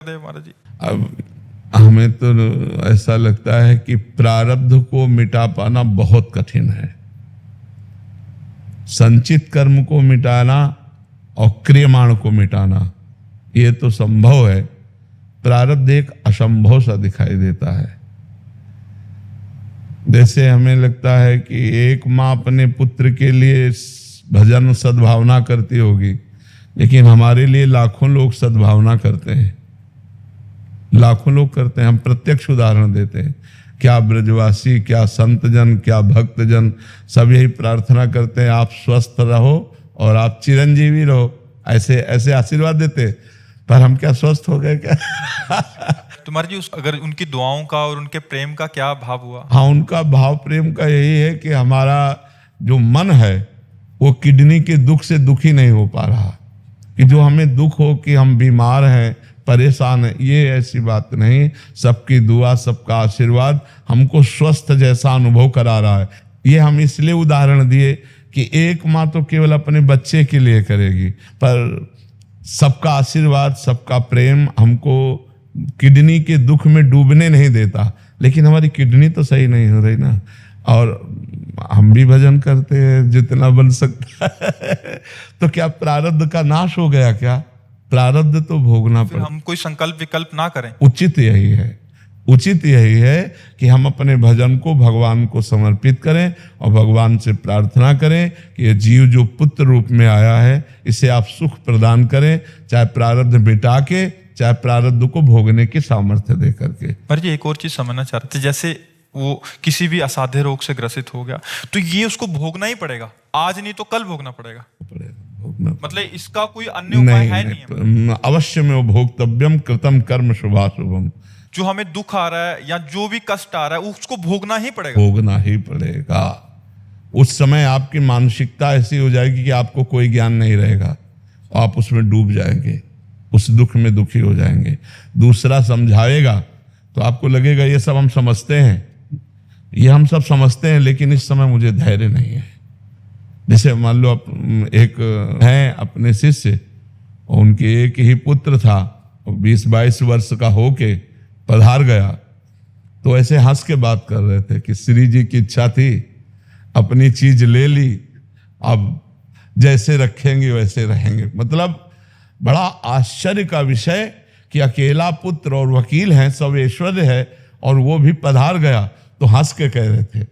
महाराज जी। अब हमें तो ऐसा लगता है कि प्रारब्ध को मिटा पाना बहुत कठिन है। संचित कर्म को मिटाना और क्रियमाण को मिटाना ये तो संभव है, प्रारब्ध एक असंभव सा दिखाई देता है। जैसे हमें लगता है कि एक माँ अपने पुत्र के लिए भजन सद्भावना करती होगी, लेकिन हमारे लिए लाखों लोग सद्भावना करते हैं, लाखों लोग करते हैं। हम प्रत्यक्ष उदाहरण देते हैं। क्या ब्रजवासी, क्या संतजन, क्या भक्तजन सब यही प्रार्थना करते हैं, आप स्वस्थ रहो और आप चिरंजीवी रहो, ऐसे ऐसे आशीर्वाद देते। पर हम क्या स्वस्थ हो गए क्या? तो महाराज जी, अगर उनकी दुआओं का और उनके प्रेम का क्या भाव हुआ? हाँ, उनका भाव प्रेम का यही है कि हमारा जो मन है वो किडनी के दुख से दुखी नहीं हो पा रहा। कि जो हमें दुख हो कि हम बीमार हैं, परेशान है, ये ऐसी बात नहीं। सबकी दुआ, सबका आशीर्वाद हमको स्वस्थ जैसा अनुभव करा रहा है। ये हम इसलिए उदाहरण दिए कि एक माँ तो केवल अपने बच्चे के लिए करेगी, पर सबका आशीर्वाद, सबका प्रेम हमको किडनी के दुख में डूबने नहीं देता। लेकिन हमारी किडनी तो सही नहीं हो रही ना, और हम भी भजन करते हैं जितना बन सकता है। तो क्या प्रारब्ध का नाश हो गया क्या? प्रारब्ध तो भोगना पड़ेगा। हम कोई संकल्प विकल्प ना करें। उचित यही है, उचित यही है कि हम अपने भजन को भगवान को समर्पित करें और भगवान से प्रार्थना करें कि ये जीव जो पुत्र रूप में आया है इसे आप सुख प्रदान करें, चाहे प्रारब्ध मिटा के, चाहे प्रारब्ध को भोगने की सामर्थ्य दे करके। पर जी एक और चीज समझना चाहते थे, जैसे वो किसी भी असाध्य रोग से ग्रसित हो गया तो ये उसको भोगना ही पड़ेगा, आज नहीं तो कल भोगना पड़ेगा। मतलब इसका कोई अन्य उपाय है नहीं? अवश्य में भोक्तव्यम कृतम कर्म शुभाशुभम। जो हमें दुख आ रहा है या जो भी कष्ट आ रहा है उसको भोगना ही पड़ेगा। भोगना ही पड़ेगा। उस समय आपकी मानसिकता ऐसी हो जाएगी कि आपको कोई ज्ञान नहीं रहेगा, आप उसमें डूब जाएंगे, उस दुख में दुखी हो जाएंगे। दूसरा समझाएगा तो आपको लगेगा ये सब हम समझते हैं, ये हम सब समझते हैं, लेकिन इस समय मुझे धैर्य नहीं है। जैसे मान लो एक है अपने शिष्य, उनके एक ही पुत्र था, 20-22 वर्ष का होके पधार गया, तो ऐसे हंस के बात कर रहे थे कि श्री जी की इच्छा थी, अपनी चीज ले ली, अब जैसे रखेंगे वैसे रहेंगे। मतलब बड़ा आश्चर्य का विषय कि अकेला पुत्र और वकील हैं, सब ऐश्वर्य है, और वो भी पधार गया। तो हंस के कह रहे थे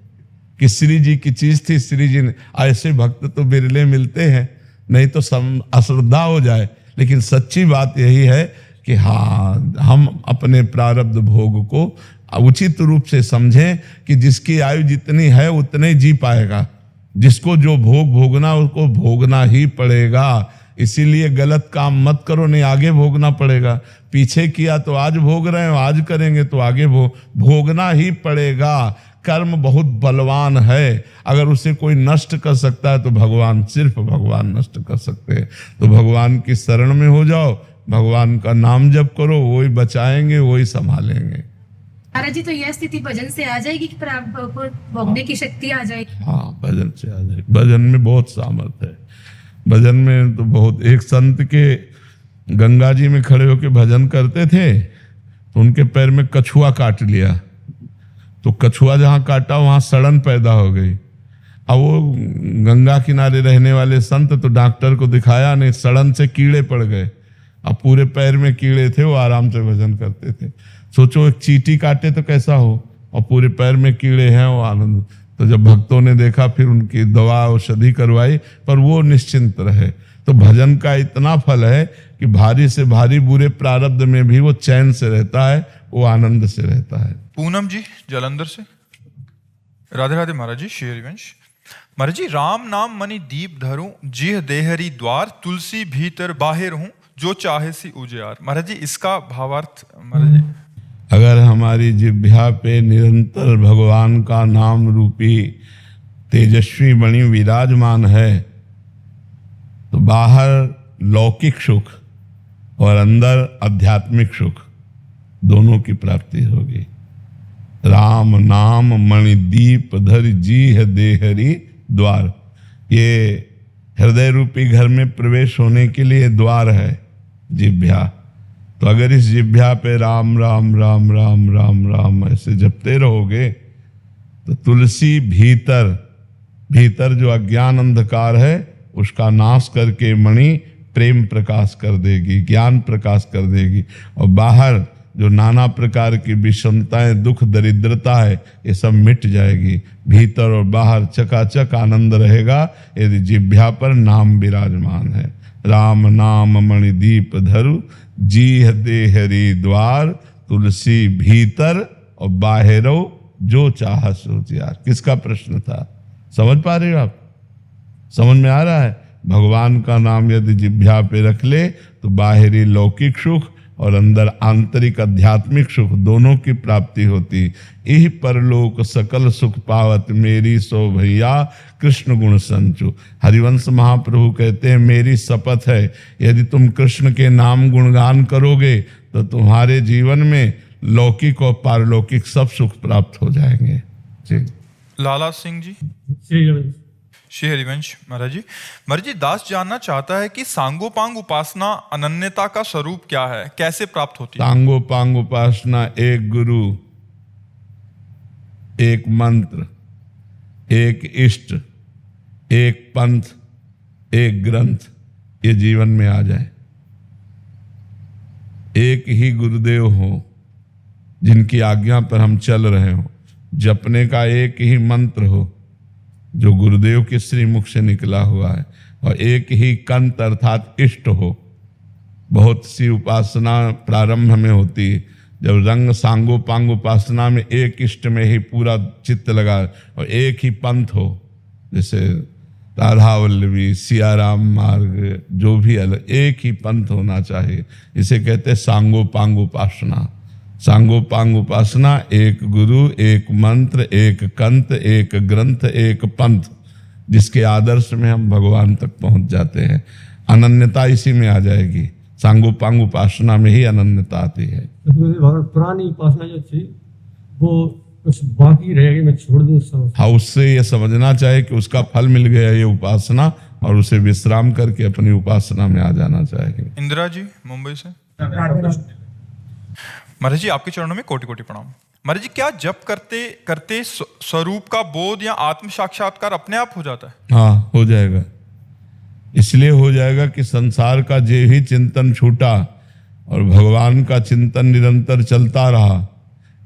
कि श्री जी की चीज थी, श्री जी ने, ऐसे भक्त तो बिरले मिलते हैं, नहीं तो अश्रद्धा हो जाए। लेकिन सच्ची बात यही है कि हाँ, हम अपने प्रारब्ध भोग को उचित रूप से समझें कि जिसकी आयु जितनी है उतने जी पाएगा। जिसको जो भोग भोगना उसको भोगना ही पड़ेगा। इसीलिए गलत काम मत करो, नहीं आगे भोगना पड़ेगा। पीछे किया तो आज भोग रहे हो, आज करेंगे तो आगे भोगना ही पड़ेगा। कर्म बहुत बलवान है, अगर उसे कोई नष्ट कर सकता है तो भगवान, सिर्फ भगवान नष्ट कर सकते हैं। तो भगवान की शरण में हो जाओ, भगवान का नाम जप करो, वही बचाएंगे, वही संभालेंगे। महाराज जी, तो यह स्थिति भजन से आ जाएगी कि भोगने की शक्ति आ जाएगी? हाँ, भजन से आ जाएगी। भजन में बहुत सामर्थ्य है। भजन में तो बहुत, एक संत के गंगा जी में खड़े होकर भजन करते थे तो उनके पैर में कछुआ काट लिया, तो कछुआ जहाँ काटा वहाँ सड़न पैदा हो गई। अब वो गंगा किनारे रहने वाले संत तो डॉक्टर को दिखाया नहीं, सड़न से कीड़े पड़ गए। अब पूरे पैर में कीड़े थे, वो आराम से भजन करते थे। सोचो एक चींटी काटे तो कैसा हो, और पूरे पैर में कीड़े हैं, वो आनंद। तो जब भक्तों ने देखा फिर उनकी दवा औषधि करवाई, पर वो निश्चिंत रहे। तो भजन का इतना फल है कि भारी से भारी बुरे प्रारब्ध में भी वो चैन से रहता है, वो आनंद से रहता है। पूनम जी जालंधर से, राधे राधे महाराज जी। शेरवंश महाराज जी, राम नाम मणि दीप धरूं, जिह देहरी द्वार, तुलसी भीतर बाहिर हूं, जो चाहे सी उजियार। महाराज जी इसका भावार्थ महाराज जी। अगर हमारी जिह्वा पे निरंतर भगवान का नाम रूपी तेजस्वी मणि विराजमान है तो बाहर लौकिक सुख और अंदर आध्यात्मिक सुख दोनों की प्राप्ति होगी। राम नाम मणिदीप धर जी है देहरी द्वार, ये हृदय रूपी घर में प्रवेश होने के लिए द्वार है जिह्वा। तो अगर इस जिह्वा पे राम राम राम राम राम राम ऐसे जपते रहोगे तो तुलसी भीतर जो अज्ञान अंधकार है उसका नाश करके मणि प्रेम प्रकाश कर देगी, ज्ञान प्रकाश कर देगी। और बाहर जो नाना प्रकार की विषमताएं, दुख, दरिद्रता है, ये सब मिट जाएगी। भीतर और बाहर चकाचक आनंद रहेगा यदि जिह्वा पर नाम विराजमान है। राम नाम मणिदीप धरु, जीह देहरी द्वार, तुलसी भीतर और बाहरो जो चाह सो त्यार। किसका प्रश्न था? समझ पा रहे हो आप? समझ में आ रहा है? भगवान का नाम यदि जिह्वा पे रख ले तो बाहरी लौकिक सुख और अंदर आंतरिक आध्यात्मिक सुख दोनों की प्राप्ति होती। यही परलोक सकल सुख पावत, मेरी सो भैया कृष्ण गुण संचु। हरिवंश महाप्रभु कहते हैं मेरी शपथ है यदि तुम कृष्ण के नाम गुणगान करोगे तो तुम्हारे जीवन में लौकिक और पारलौकिक सब सुख प्राप्त हो जाएंगे। जी लाला सिंह जी। श्री हरिवंश महाराज जी, दास जानना चाहता है कि सांगोपांग उपासना अनन्यता का स्वरूप क्या है, कैसे प्राप्त होती है? सांगोपांग उपासना एक गुरु, एक मंत्र, एक इष्ट, एक पंथ, एक ग्रंथ, ये जीवन में आ जाए। एक ही गुरुदेव हो जिनकी आज्ञा पर हम चल रहे हो, जपने का एक ही मंत्र हो जो गुरुदेव के श्रीमुख से निकला हुआ है, और एक ही कंत अर्थात इष्ट हो। बहुत सी उपासना प्रारंभ में होती है, जब रंग सांगोपांग उपासना में एक इष्ट में ही पूरा चित्त लगा, और एक ही पंथ हो, जैसे राधा वल्लभी, सियाराम मार्ग, जो भी अलग, एक ही पंथ होना चाहिए। इसे कहते हैं सांगोपांग उपासना। सांगोपांग उपासना एक गुरु, एक मंत्र, एक कंत, एक ग्रंथ, एक पंथ, जिसके आदर्श में हम भगवान तक पहुंच जाते हैं। अनन्यता इसी में आ जाएगी। सांगोपांग उपासना में ही अनन्यता आती है। पुरानी उपासना जो थी वो कुछ बाकी रहेगी, मैं छोड़ दूं सब। हाँ, उससे ये समझना चाहिए कि उसका फल मिल गया ये उपासना, और उसे विश्राम करके अपनी उपासना में आ जाना चाहिए। इंदिरा जी मुंबई से। महाराज जी, आपके चरणों में कोटि कोटि प्रणाम। महाराज जी, क्या जप करते करते स्वरूप का बोध या आत्म साक्षात्कार अपने आप हो जाता है? हाँ, हो जाएगा। इसलिए हो जाएगा कि संसार का जे ही चिंतन छूटा और भगवान का चिंतन निरंतर चलता रहा,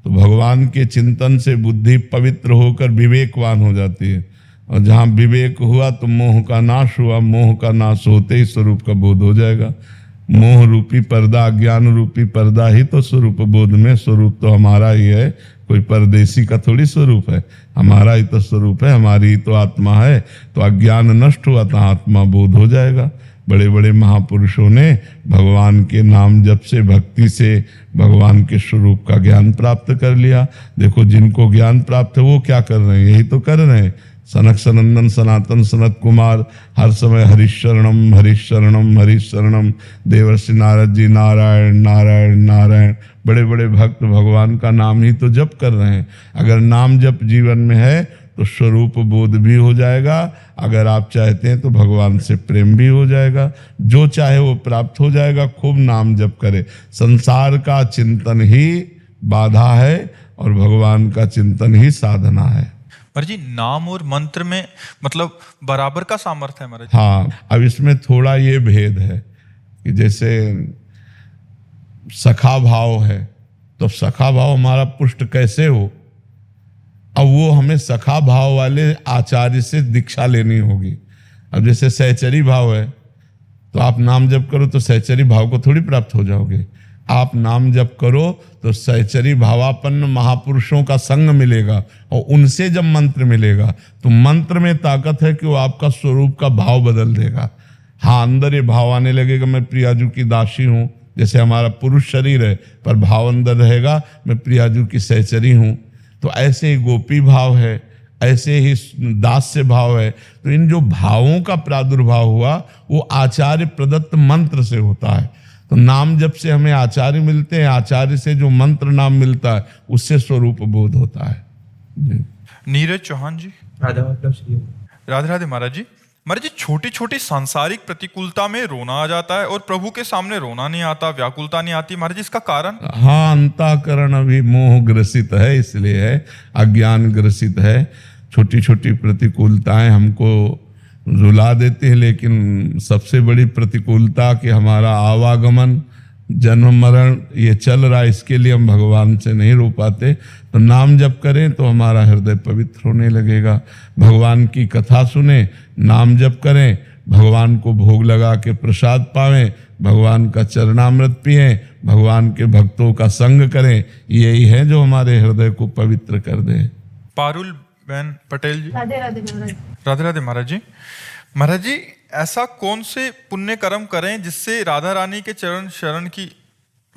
तो भगवान के चिंतन से बुद्धि पवित्र होकर विवेकवान हो जाती है। और जहाँ विवेक हुआ तो मोह का नाश हुआ, मोह का नाश होते ही स्वरूप का बोध हो जाएगा। मोह रूपी पर्दा, अज्ञान रूपी पर्दा ही तो स्वरूप बोध में, स्वरूप तो हमारा ही है, कोई परदेसी का थोड़ी स्वरूप है, हमारा ही तो स्वरूप है, हमारी ही तो आत्मा है। तो अज्ञान नष्ट हुआ तो आत्मा बोध हो जाएगा। बड़े बड़े महापुरुषों ने भगवान के नाम जप से, भक्ति से भगवान के स्वरूप का ज्ञान प्राप्त कर लिया। देखो, जिनको ज्ञान प्राप्त है वो क्या कर रहे हैं? यही तो कर रहे हैं। सनक सनंदन सनातन सनत कुमार हर समय हरिशरणम हरिशरणम हरिशरणम, देवर्षि नारद जी नारायण नारायण नारायण, बड़े बड़े भक्त भगवान का नाम ही तो जप कर रहे हैं। अगर नाम जप जीवन में है तो स्वरूप बोध भी हो जाएगा। अगर आप चाहते हैं तो भगवान से प्रेम भी हो जाएगा। जो चाहे वो प्राप्त हो जाएगा। खूब नाम जप करे। संसार का चिंतन ही बाधा है और भगवान का चिंतन ही साधना है। महाराज जी, नाम और मंत्र में मतलब बराबर का सामर्थ्य है महाराज? हाँ, अब इसमें थोड़ा ये भेद है कि जैसे सखा भाव है, तो सखा भाव हमारा पुष्ट कैसे हो? अब वो हमें सखा भाव वाले आचार्य से दीक्षा लेनी होगी। अब जैसे सहचरी भाव है, तो आप नाम जप करो तो सहचरी भाव को थोड़ी प्राप्त हो जाओगे। आप नाम जप करो तो सहचरी भावापन्न महापुरुषों का संग मिलेगा, और उनसे जब मंत्र मिलेगा तो मंत्र में ताकत है कि वो आपका स्वरूप का भाव बदल देगा। हाँ, अंदर ये भाव आने लगेगा, मैं प्रियाजू की दासी हूँ, जैसे हमारा पुरुष शरीर है, पर भाव अंदर रहेगा मैं प्रियाजू की सहचरी हूँ। तो ऐसे ही गोपी भाव है, ऐसे ही दास्य भाव है। तो इन जो भावों का प्रादुर्भाव हुआ वो आचार्य प्रदत्त मंत्र से होता है। तो नाम जप से हमें आचार्य मिलते हैं, आचार्य से जो मंत्र नाम मिलता है उससे स्वरूप बोध होता है। नीरज चौहान जी। राधा राधे राधे महाराज जी, महाराज जी छोटी छोटी सांसारिक प्रतिकूलता में रोना आ जाता है और प्रभु के सामने रोना नहीं आता, व्याकुलता नहीं आती, महाराज जी इसका कारण? हाँ, अंतःकरण अभी मोह ग्रसित है, इसलिए है, अज्ञान ग्रसित है। छोटी छोटी प्रतिकूलताएं हमको रुला देती है, लेकिन सबसे बड़ी प्रतिकूलता कि हमारा आवागमन, जन्म मरण ये चल रहा है, इसके लिए हम भगवान से नहीं रो पाते। तो नाम जप करें तो हमारा हृदय पवित्र होने लगेगा। भगवान की कथा सुने, नाम जप करें, भगवान को भोग लगा के प्रसाद पावें, भगवान का चरणामृत पिएं, भगवान के भक्तों का संग करें, यही है जो हमारे हृदय को पवित्र कर दे। पारुल बहन पटेल जी। राधे राधे महाराज। राधे राधे महाराज जी। महाराज जी ऐसा कौन से पुण्य कर्म करें जिससे राधा रानी के चरण शरण की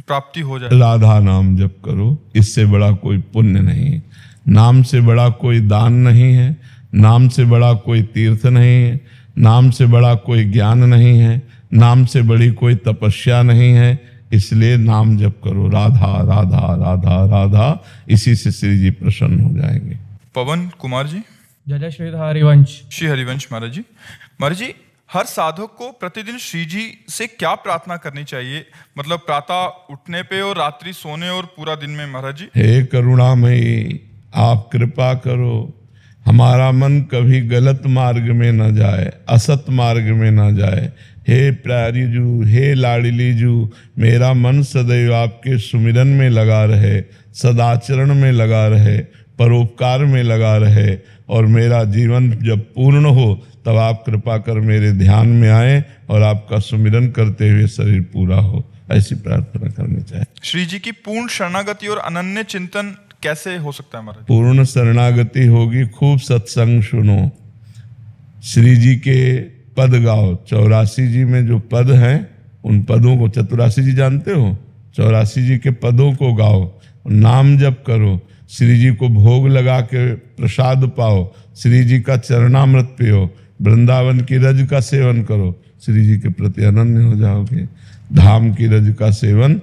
प्राप्ति हो जाए? राधा नाम जप करो, इससे बड़ा कोई पुण्य नहीं है। नाम से बड़ा कोई दान नहीं है, नाम से बड़ा कोई तीर्थ नहीं है, नाम से बड़ा कोई ज्ञान नहीं है, नाम से बड़ी कोई तपस्या नहीं है। इसलिए नाम जप करो, राधा राधा राधा राधा, इसी से श्री जी प्रसन्न हो जाएंगे। पवन कुमार जी। जय श्री हरिवंश। श्री हरिवंश महाराज जी। महाराज जी हर साधक को प्रतिदिन श्री जी से क्या प्रार्थना करनी चाहिए, मतलब प्रातः उठने पे और रात्रि सोने और पूरा दिन में? महाराज जी हे करुणामयी, आप कृपा करो, हमारा मन कभी गलत मार्ग में न जाए, असत मार्ग में न जाए। हे प्यारी जू, हे लाडली जू, मेरा मन सदैव आपके सुमिरन में लगा रहे, सदाचरण में लगा रहे, परोपकार में लगा रहे, और मेरा जीवन जब पूर्ण हो तब आप कृपा कर मेरे ध्यान में आए और आपका सुमिरन करते हुए शरीर पूरा हो। ऐसी प्रार्थना करनी चाहिए। श्री जी की पूर्ण शरणागति और अनन्य चिंतन कैसे हो सकता है महाराज? पूर्ण शरणागति होगी, खूब सत्संग सुनो, श्री जी के पद गाओ। 84 जी में जो पद हैं उन पदों को, 84 जी जानते हो, 84 जी के पदों को गाओ, नाम जप करो, श्री जी को भोग लगा के प्रसाद पाओ, श्री जी का चरणामृत पियो, वृंदावन की रज का सेवन करो, श्री जी के प्रति अनन्य हो जाओगे। धाम की रज का सेवन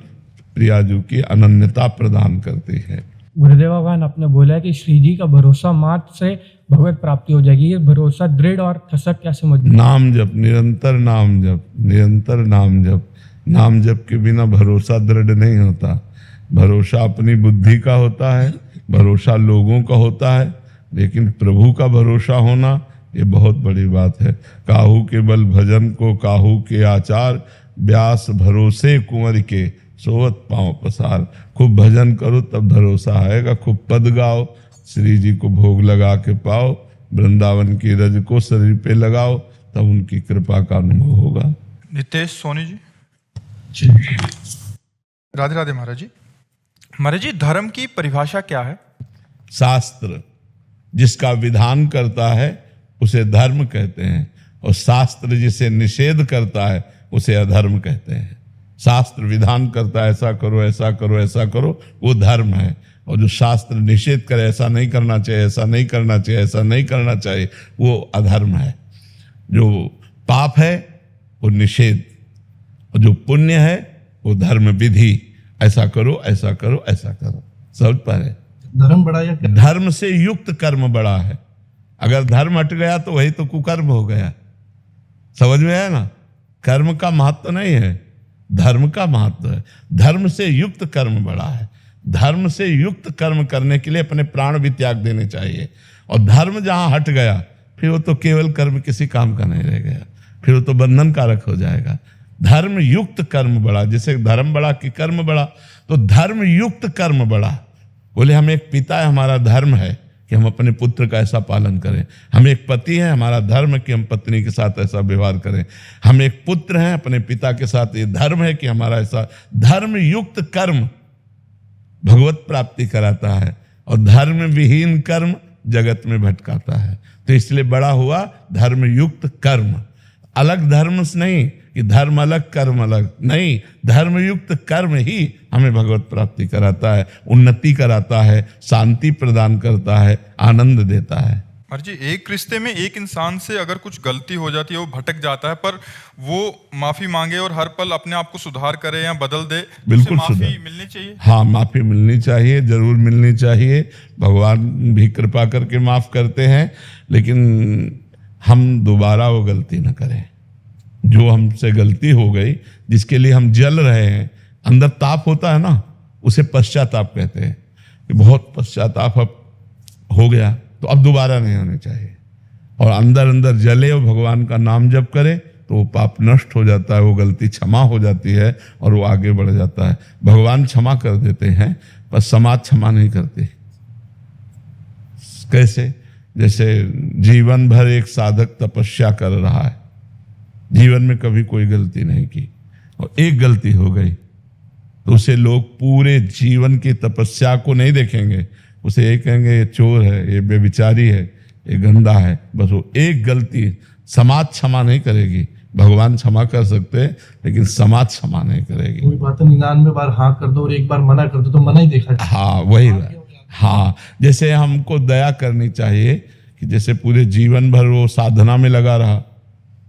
प्रियाजू की अनन्यता प्रदान करती है। गुरुदेव भगवान आपने बोला है कि श्री जी का भरोसा मात्र से भगवत प्राप्ति हो जाएगी। ये भरोसा दृढ़ और ठसक कैसे मजबूत? नाम जप, निरंतर नाम जप, निरंतर नाम जप। नाम जप के बिना भरोसा दृढ़ नहीं होता। भरोसा अपनी बुद्धि का होता है, भरोसा लोगों का होता है, लेकिन प्रभु का भरोसा होना ये बहुत बड़ी बात है। काहू के बल भजन को काहू के आचार, व्यास भरोसे कुंवर के सोवत पांव पसार। खूब भजन करो तब भरोसा आएगा। खूब पद गाओ, श्री जी को भोग लगा के पाओ, वृंदावन की रज को शरीर पे लगाओ, तब उनकी कृपा का अनुभव होगा। नितेश सोनी जी। राधे राधे महाराज जी। महाराज जी धर्म की परिभाषा क्या है? शास्त्र जिसका विधान करता है उसे धर्म कहते हैं, और शास्त्र जिसे निषेध करता है उसे अधर्म कहते हैं। शास्त्र विधान करता है ऐसा करो ऐसा करो ऐसा करो, वो धर्म है, और जो शास्त्र निषेध करे ऐसा नहीं करना चाहिए ऐसा नहीं करना चाहिए ऐसा नहीं करना चाहिए, वो अधर्म है। जो पाप है वो निषेध, और जो पुण्य है वो धर्म विधि। ऐसा करो ऐसा करो ऐसा करो, समझ पा रहे? धर्म बड़ा या क्या? धर्म से युक्त कर्म बड़ा है। अगर धर्म हट गया तो वही तो कुकर्म हो गया। समझ में आया ना? कर्म का महत्व नहीं है, धर्म का महत्व है। धर्म से युक्त कर्म बड़ा है। धर्म से युक्त कर्म करने के लिए अपने प्राण भी त्याग देने चाहिए। और धर्म जहां हट गया फिर वो तो केवल कर्म किसी काम का नहीं रह गया, फिर वो तो बंधन कारक हो जाएगा। धर्म युक्त कर्म बड़ा, जैसे धर्म बड़ा कि कर्म बड़ा, तो धर्म युक्त कर्म बड़ा। बोले हम एक पिता है, हमारा धर्म है कि हम अपने पुत्र का ऐसा पालन करें। हम एक पति हैं, हमारा धर्म है कि हम पत्नी के साथ ऐसा व्यवहार करें। हम एक पुत्र हैं, अपने पिता के साथ ये धर्म है कि हमारा ऐसा। धर्म युक्त कर्म भगवत प्राप्ति कराता है, और धर्म विहीन कर्म जगत में भटकाता है। तो इसलिए बड़ा हुआ धर्म युक्त कर्म। अलग धर्म से नहीं कि धर्म अलग कर्म अलग, नहीं, धर्मयुक्त कर्म ही हमें भगवत प्राप्ति कराता है, उन्नति कराता है, शांति प्रदान करता है, आनंद देता है। महाराज जी एक रिश्ते में एक इंसान से अगर कुछ गलती हो जाती है, वो भटक जाता है, पर वो माफी मांगे और हर पल अपने आप को सुधार करे या बदल दे, बिल्कुल माफी सुधार मिलनी चाहिए। हाँ, माफी मिलनी चाहिए, जरूर मिलनी चाहिए। भगवान भी कृपा करके माफ करते हैं, लेकिन हम दोबारा वो गलती न करें। जो हमसे गलती हो गई, जिसके लिए हम जल रहे हैं, अंदर ताप होता है ना, उसे पश्चाताप कहते हैं कि बहुत पश्चाताप अब हो गया, तो अब दोबारा नहीं होने चाहिए। और अंदर अंदर जले और भगवान का नाम जप करे तो वो पाप नष्ट हो जाता है, वो गलती क्षमा हो जाती है और वो आगे बढ़ जाता है। भगवान क्षमा कर देते हैं पर समाज क्षमा नहीं करती। कैसे? जैसे जीवन भर एक साधक तपस्या कर रहा है, जीवन में कभी कोई गलती नहीं की और एक गलती हो गई तो उसे लोग पूरे जीवन की तपस्या को नहीं देखेंगे, उसे ये कहेंगे ये चोर है, ये बेविचारी है, ये गंदा है। बस वो एक गलती समाज क्षमा नहीं करेगी, भगवान क्षमा कर सकते हैं लेकिन समाज क्षमा नहीं करेगी। कोई बात 99 बार हाँ कर दो और एक बार मना कर दो तो मना ही देखा जाए। हाँ वही बात। हाँ, जैसे हमको दया करनी चाहिए कि जैसे पूरे जीवन भर वो साधना में लगा रहा,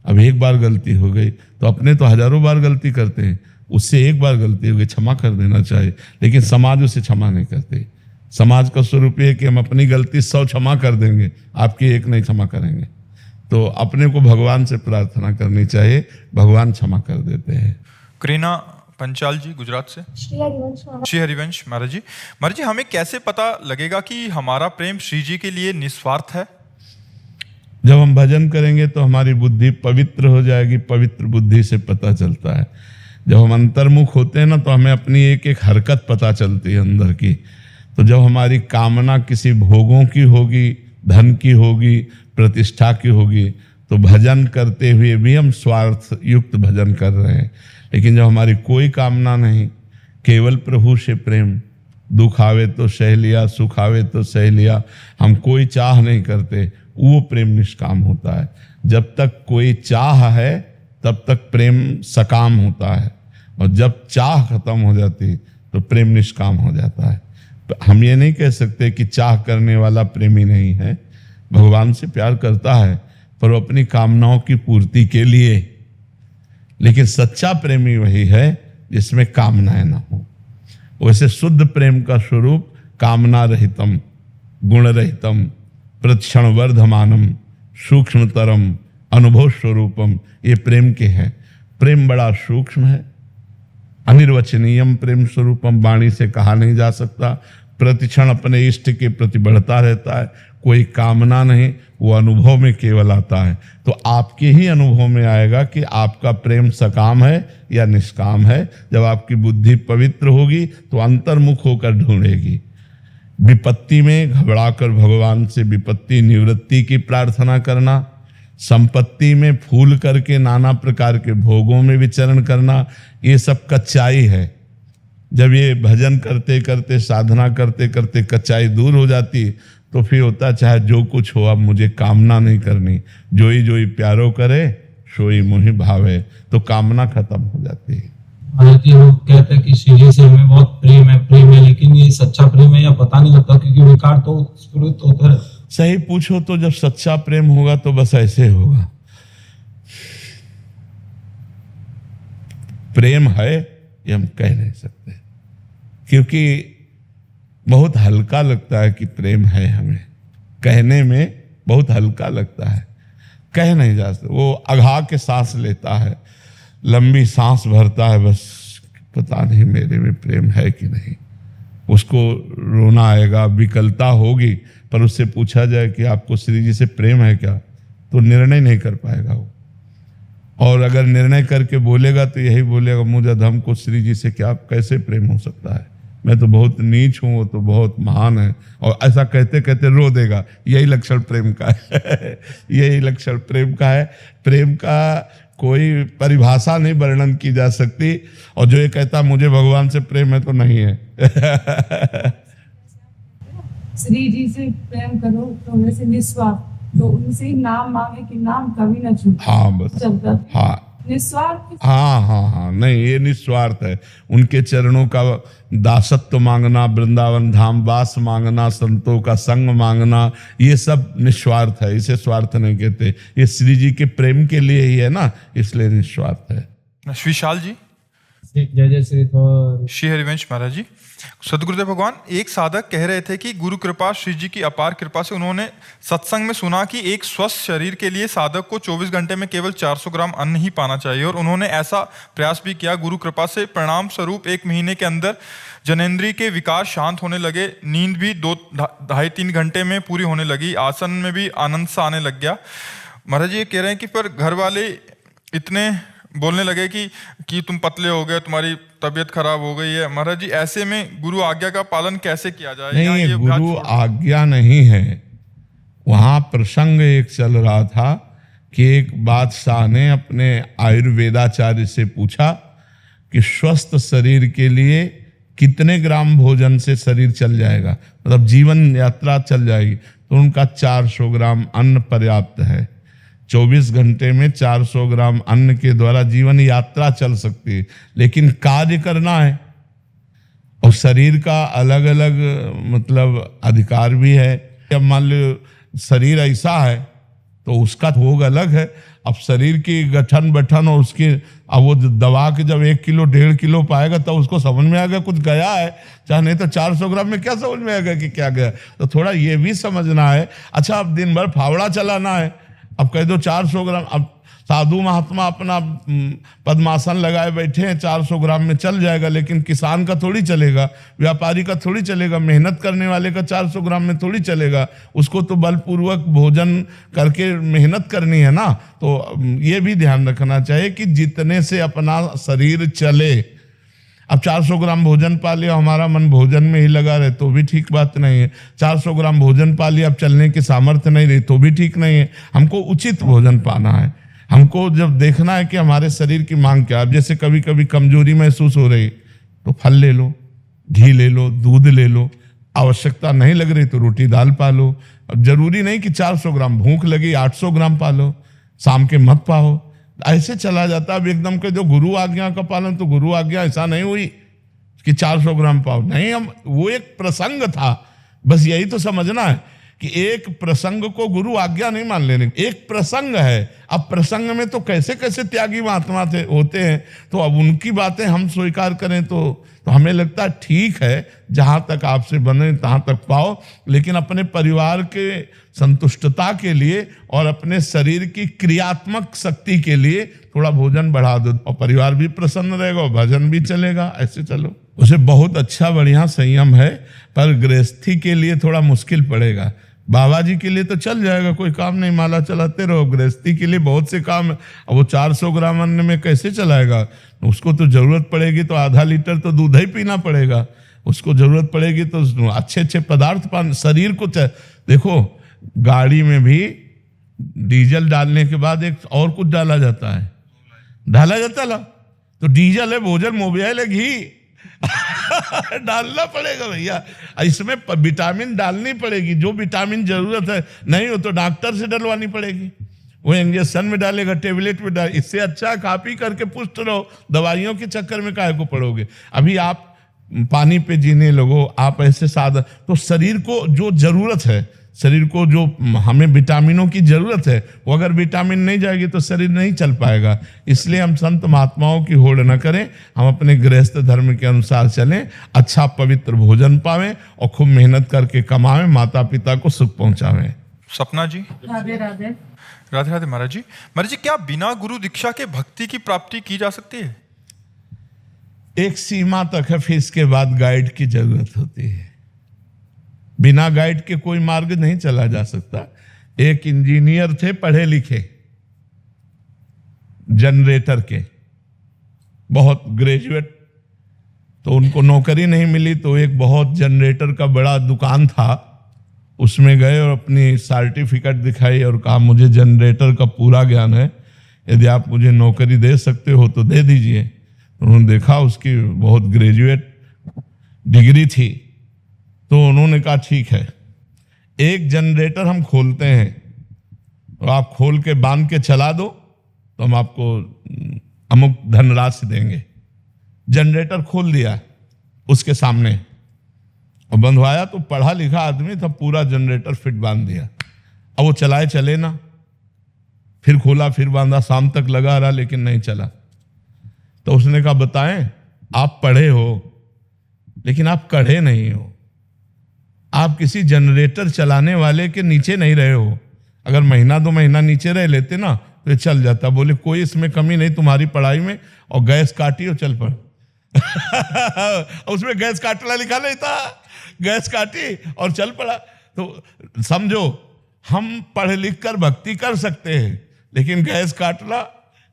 अब एक बार गलती हो गई तो अपने तो हजारों बार गलती करते हैं, उससे एक बार गलती हो गई क्षमा कर देना चाहिए, लेकिन समाज उसे क्षमा नहीं करती। समाज का स्वरूप ये है कि हम अपनी गलती 100 क्षमा कर देंगे, आपकी एक नहीं क्षमा करेंगे। तो अपने को भगवान से प्रार्थना करनी चाहिए, भगवान क्षमा कर देते हैं। करीना पंचाल जी गुजरात से। श्री हरिवंश महाराज जी, हमें कैसे पता लगेगा कि हमारा प्रेम श्री जी के लिए निस्वार्थ है? जब हम भजन करेंगे तो हमारी बुद्धि पवित्र हो जाएगी, पवित्र बुद्धि से पता चलता है। जब हम अंतर्मुख होते हैं ना तो हमें अपनी एक एक हरकत पता चलती है अंदर की। तो जब हमारी कामना किसी भोगों की होगी, धन की होगी, प्रतिष्ठा की होगी, तो भजन करते हुए भी हम स्वार्थ युक्त भजन कर रहे हैं। लेकिन जब हमारी कोई कामना नहीं, केवल प्रभु से प्रेम, दुख आवे तो सह लिया, सुख आवे तो सह लिया, हम कोई चाह नहीं करते, वो प्रेम निष्काम होता है। जब तक कोई चाह है तब तक प्रेम सकाम होता है, और जब चाह खत्म हो जाती तो प्रेम निष्काम हो जाता है। तो हम ये नहीं कह सकते कि चाह करने वाला प्रेमी नहीं है, भगवान से प्यार करता है पर वो अपनी कामनाओं की पूर्ति के लिए। लेकिन सच्चा प्रेमी वही है जिसमें कामनाएं ना हो। वैसे शुद्ध प्रेम का स्वरूप कामना रहितम, गुण रहितम, प्रतिक्षण वर्धमानम, सूक्ष्मतरम, अनुभव स्वरूपम, ये प्रेम के हैं। प्रेम बड़ा सूक्ष्म है, अनिर्वचनीयम प्रेम स्वरूपम, वाणी से कहा नहीं जा सकता। प्रतिक्षण अपने इष्ट के प्रति बढ़ता रहता है, कोई कामना नहीं, वो अनुभव में केवल आता है। तो आपके ही अनुभव में आएगा कि आपका प्रेम सकाम है या निष्काम है। जब आपकी बुद्धि पवित्र होगी तो अंतर्मुख होकर ढूंढेगी। विपत्ति में घबराकर भगवान से विपत्ति निवृत्ति की प्रार्थना करना, संपत्ति में फूल करके नाना प्रकार के भोगों में विचरण करना, ये सब कच्चाई है। जब ये भजन करते करते, साधना करते करते कच्चाई दूर हो जाती तो फिर होता चाहे जो कुछ हो, अब मुझे कामना नहीं करनी, जोई जोई प्यारो करे सोई मोहि भावे, तो कामना खत्म हो जाती है। महाराज जी लोग कहते हैं कि श्री जी से हमें बहुत प्रेम है, लेकिन ये सच्चा प्रेम है या पता नहीं लगता, क्योंकि विकार तो स्फुरित होता है। सही पूछो तो जब सच्चा प्रेम होगा तो बस ऐसे होगा। प्रेम है ये हम कह नहीं सकते, क्योंकि बहुत हल्का लगता है कि प्रेम है, हमें कहने में बहुत हल्का लगता है, कह नहीं जा सकता। वो अघा के सांस लेता है, लंबी सांस भरता है, बस पता नहीं मेरे में प्रेम है कि नहीं। उसको रोना आएगा, विकलता होगी, पर उससे पूछा जाए कि आपको श्री जी से प्रेम है क्या, तो निर्णय नहीं कर पाएगा वो। और अगर निर्णय करके बोलेगा तो यही बोलेगा, मुझे अधम को श्री जी से क्या कैसे प्रेम हो सकता है, मैं तो बहुत नीच हूँ, वो तो बहुत महान है। और ऐसा कहते कहते रो देगा। यही लक्षण प्रेम का है यही लक्षण प्रेम का है। प्रेम का कोई परिभाषा नहीं वर्णन की जा सकती। और जो ये कहता मुझे भगवान से प्रेम है तो नहीं है श्री जी से प्रेम करो तो वैसे निस्वार्थ, तो उनसे ही नाम मांगे कि नाम कभी न छूटे। हाँ बस, चलता हाँ निस्वार्थ। हाँ, नहीं ये निस्वार्थ है। उनके चरणों का दासत्व मांगना, वृंदावन धाम वास मांगना, संतों का संग मांगना, ये सब निस्वार्थ है। इसे स्वार्थ नहीं कहते, ये श्री जी के प्रेम के लिए ही है ना, इसलिए निस्वार्थ है। विशाल जी। जय जय श्री श्री हरिवंश महाराज जी, सदगुरुदेव भगवान, एक साधक कह रहे थे कि गुरु कृपा, श्री जी की अपार कृपा से उन्होंने सत्संग में सुना कि एक स्वस्थ शरीर के लिए साधक को 24 घंटे में केवल 400 ग्राम अन्न ही पाना चाहिए, और उन्होंने ऐसा प्रयास भी किया। गुरु कृपा से परिणाम स्वरूप 1 महीने के अंदर जनेंद्रिय के विकार शांत होने लगे, नींद भी 2-2.5-3 घंटे में पूरी होने लगी, आसन में भी आनंद सा आने लग गया। महाराज जी ये कह रहे हैं कि पर घर वाले इतने बोलने लगे कि तुम पतले हो गए, तुम्हारी तबीयत खराब हो गई है। महाराज जी ऐसे में गुरु आज्ञा का पालन कैसे किया जाए? नहीं, ये गुरु आज्ञा नहीं है। वहां प्रसंग एक चल रहा था कि एक बादशाह ने अपने आयुर्वेदाचार्य से पूछा कि स्वस्थ शरीर के लिए कितने ग्राम भोजन से शरीर चल जाएगा, मतलब जीवन यात्रा चल जाएगी। तो उनका 400 ग्राम अन्न पर्याप्त है। 24 घंटे में 400 ग्राम अन्न के द्वारा जीवन यात्रा चल सकती है, लेकिन कार्य करना है और शरीर का अलग अलग मतलब अधिकार भी है। जब मान लो शरीर ऐसा है तो उसका भोग अलग है। अब शरीर की गठन बैठन और उसकी अब वो दबा के जब 1 किलो 1.5 किलो पाएगा तब उसको समझ में आ गया कुछ गया है, चाहे नहीं तो 400 ग्राम में क्या समझ में आएगा कि क्या गया। तो थोड़ा ये भी समझना है। अच्छा, अब दिन भर फावड़ा चलाना है, अब कह दो 400 ग्राम। अब साधु महात्मा अपना पद्मासन लगाए बैठे हैं, 400 ग्राम में चल जाएगा, लेकिन किसान का थोड़ी चलेगा, व्यापारी का थोड़ी चलेगा, मेहनत करने वाले का 400 ग्राम में थोड़ी चलेगा। उसको तो बलपूर्वक भोजन करके मेहनत करनी है ना। तो ये भी ध्यान रखना चाहिए कि जितने से अपना शरीर चले। अब 400 ग्राम भोजन पा लिया, हमारा मन भोजन में ही लगा रहे तो भी ठीक बात नहीं है। 400 ग्राम भोजन पा लिया, अब चलने की सामर्थ्य नहीं रही तो भी ठीक नहीं है। हमको उचित भोजन पाना है। हमको जब देखना है कि हमारे शरीर की मांग क्या है। अब जैसे कभी कभी कमजोरी महसूस हो रही तो फल ले लो, घी ले लो, दूध ले लो। आवश्यकता नहीं लग रही तो रोटी दाल पा लो। अब जरूरी नहीं कि 400 ग्राम, भूख लगी 800 ग्राम पा लो, शाम के मत पाओ। ऐसे चला जाता। अब एकदम के जो गुरु आज्ञा का पालन, तो गुरु आज्ञा ऐसा नहीं हुई कि 400 ग्राम पाओ, नहीं। हम वो एक प्रसंग था, बस यही तो समझना है कि एक प्रसंग को गुरु आज्ञा नहीं मान लेने। एक प्रसंग है। अब प्रसंग में तो कैसे कैसे त्यागी महात्मा थे होते हैं, तो अब उनकी बातें हम स्वीकार करें तो हमें लगता है ठीक है, जहां तक आपसे बने तहां तक पाओ, लेकिन अपने परिवार के संतुष्टता के लिए और अपने शरीर की क्रियात्मक शक्ति के लिए थोड़ा भोजन बढ़ा दो और परिवार भी प्रसन्न रहेगा और भजन भी चलेगा। ऐसे चलो। उसे बहुत अच्छा बढ़िया संयम है, पर गृहस्थी के लिए थोड़ा मुश्किल पड़ेगा। बाबा जी के लिए तो चल जाएगा, कोई काम नहीं, माला चलाते रहो। गृहस्थी के लिए बहुत से काम है। अब वो 400 ग्राम अन्न में कैसे चलाएगा? उसको तो जरूरत पड़ेगी तो आधा लीटर तो दूध ही पीना पड़ेगा। उसको जरूरत पड़ेगी तो अच्छे अच्छे पदार्थ पान शरीर को। देखो, गाड़ी में भी डीजल डालने के बाद एक और कुछ डाला जाता है, तो डीजल है, भोजन, मोबाइल है, घी डालना पड़ेगा भैया। इसमें विटामिन डालनी पड़ेगी, जो विटामिन जरूरत है। नहीं हो तो डॉक्टर से डलवानी पड़ेगी। वो इंजेक्शन में डालेगा, टेबलेट में डाल। इससे अच्छा खा पी करके पुष्ट रहो। दवाइयों के चक्कर में काहे को पड़ोगे? अभी आप पानी पे जीने लगो, आप ऐसे सादा। तो शरीर को जो जरूरत है, शरीर को जो हमें विटामिनों की जरूरत है, वो अगर विटामिन नहीं जाएगी तो शरीर नहीं चल पाएगा। इसलिए हम संत महात्माओं की होड़ न करें, हम अपने गृहस्थ धर्म के अनुसार चलें, अच्छा पवित्र भोजन पावें और खूब मेहनत करके कमावें, माता पिता को सुख पहुंचावें। सपना जी। राधे राधे। राधे राधे महाराज जी। महाराज जी, क्या बिना गुरु दीक्षा के भक्ति की प्राप्ति की जा सकती है? एक सीमा तक है, फिर इसके बाद गाइड की जरूरत होती है। बिना गाइड के कोई मार्ग नहीं चला जा सकता। एक इंजीनियर थे, पढ़े लिखे, जनरेटर के, बहुत ग्रेजुएट, तो उनको नौकरी नहीं मिली, तो एक बहुत जनरेटर का बड़ा दुकान था, उसमें गए और अपनी सर्टिफिकेट दिखाई और कहा मुझे जनरेटर का पूरा ज्ञान है, यदि आप मुझे नौकरी दे सकते हो तो दे दीजिए। उन्होंने देखा उसकी बहुत ग्रेजुएट डिग्री थी, तो उन्होंने कहा ठीक है, एक जनरेटर हम खोलते हैं, तो आप खोल के बांध के चला दो तो हम आपको अमुक धनराशि देंगे। जनरेटर खोल दिया उसके सामने और बंधवाया, तो पढ़ा लिखा आदमी था, पूरा जनरेटर फिट बांध दिया। अब वो चलाए चले ना, फिर खोला, फिर बांधा, शाम तक लगा रहा लेकिन नहीं चला। तो उसने कहा बताएं, आप पढ़े हो, लेकिन आप कढ़े नहीं हो, आप किसी जनरेटर चलाने वाले के नीचे नहीं रहे हो। अगर महीना 2 महीना नीचे रह लेते ना तो ये चल जाता, बोले कोई इसमें कमी नहीं तुम्हारी पढ़ाई में, और गैस काटी और चल पड़। उसमें गैस काटना लिखा नहीं था, गैस काटी और चल पड़ा। तो समझो, हम पढ़ लिख कर भक्ति कर सकते हैं, लेकिन गैस काटना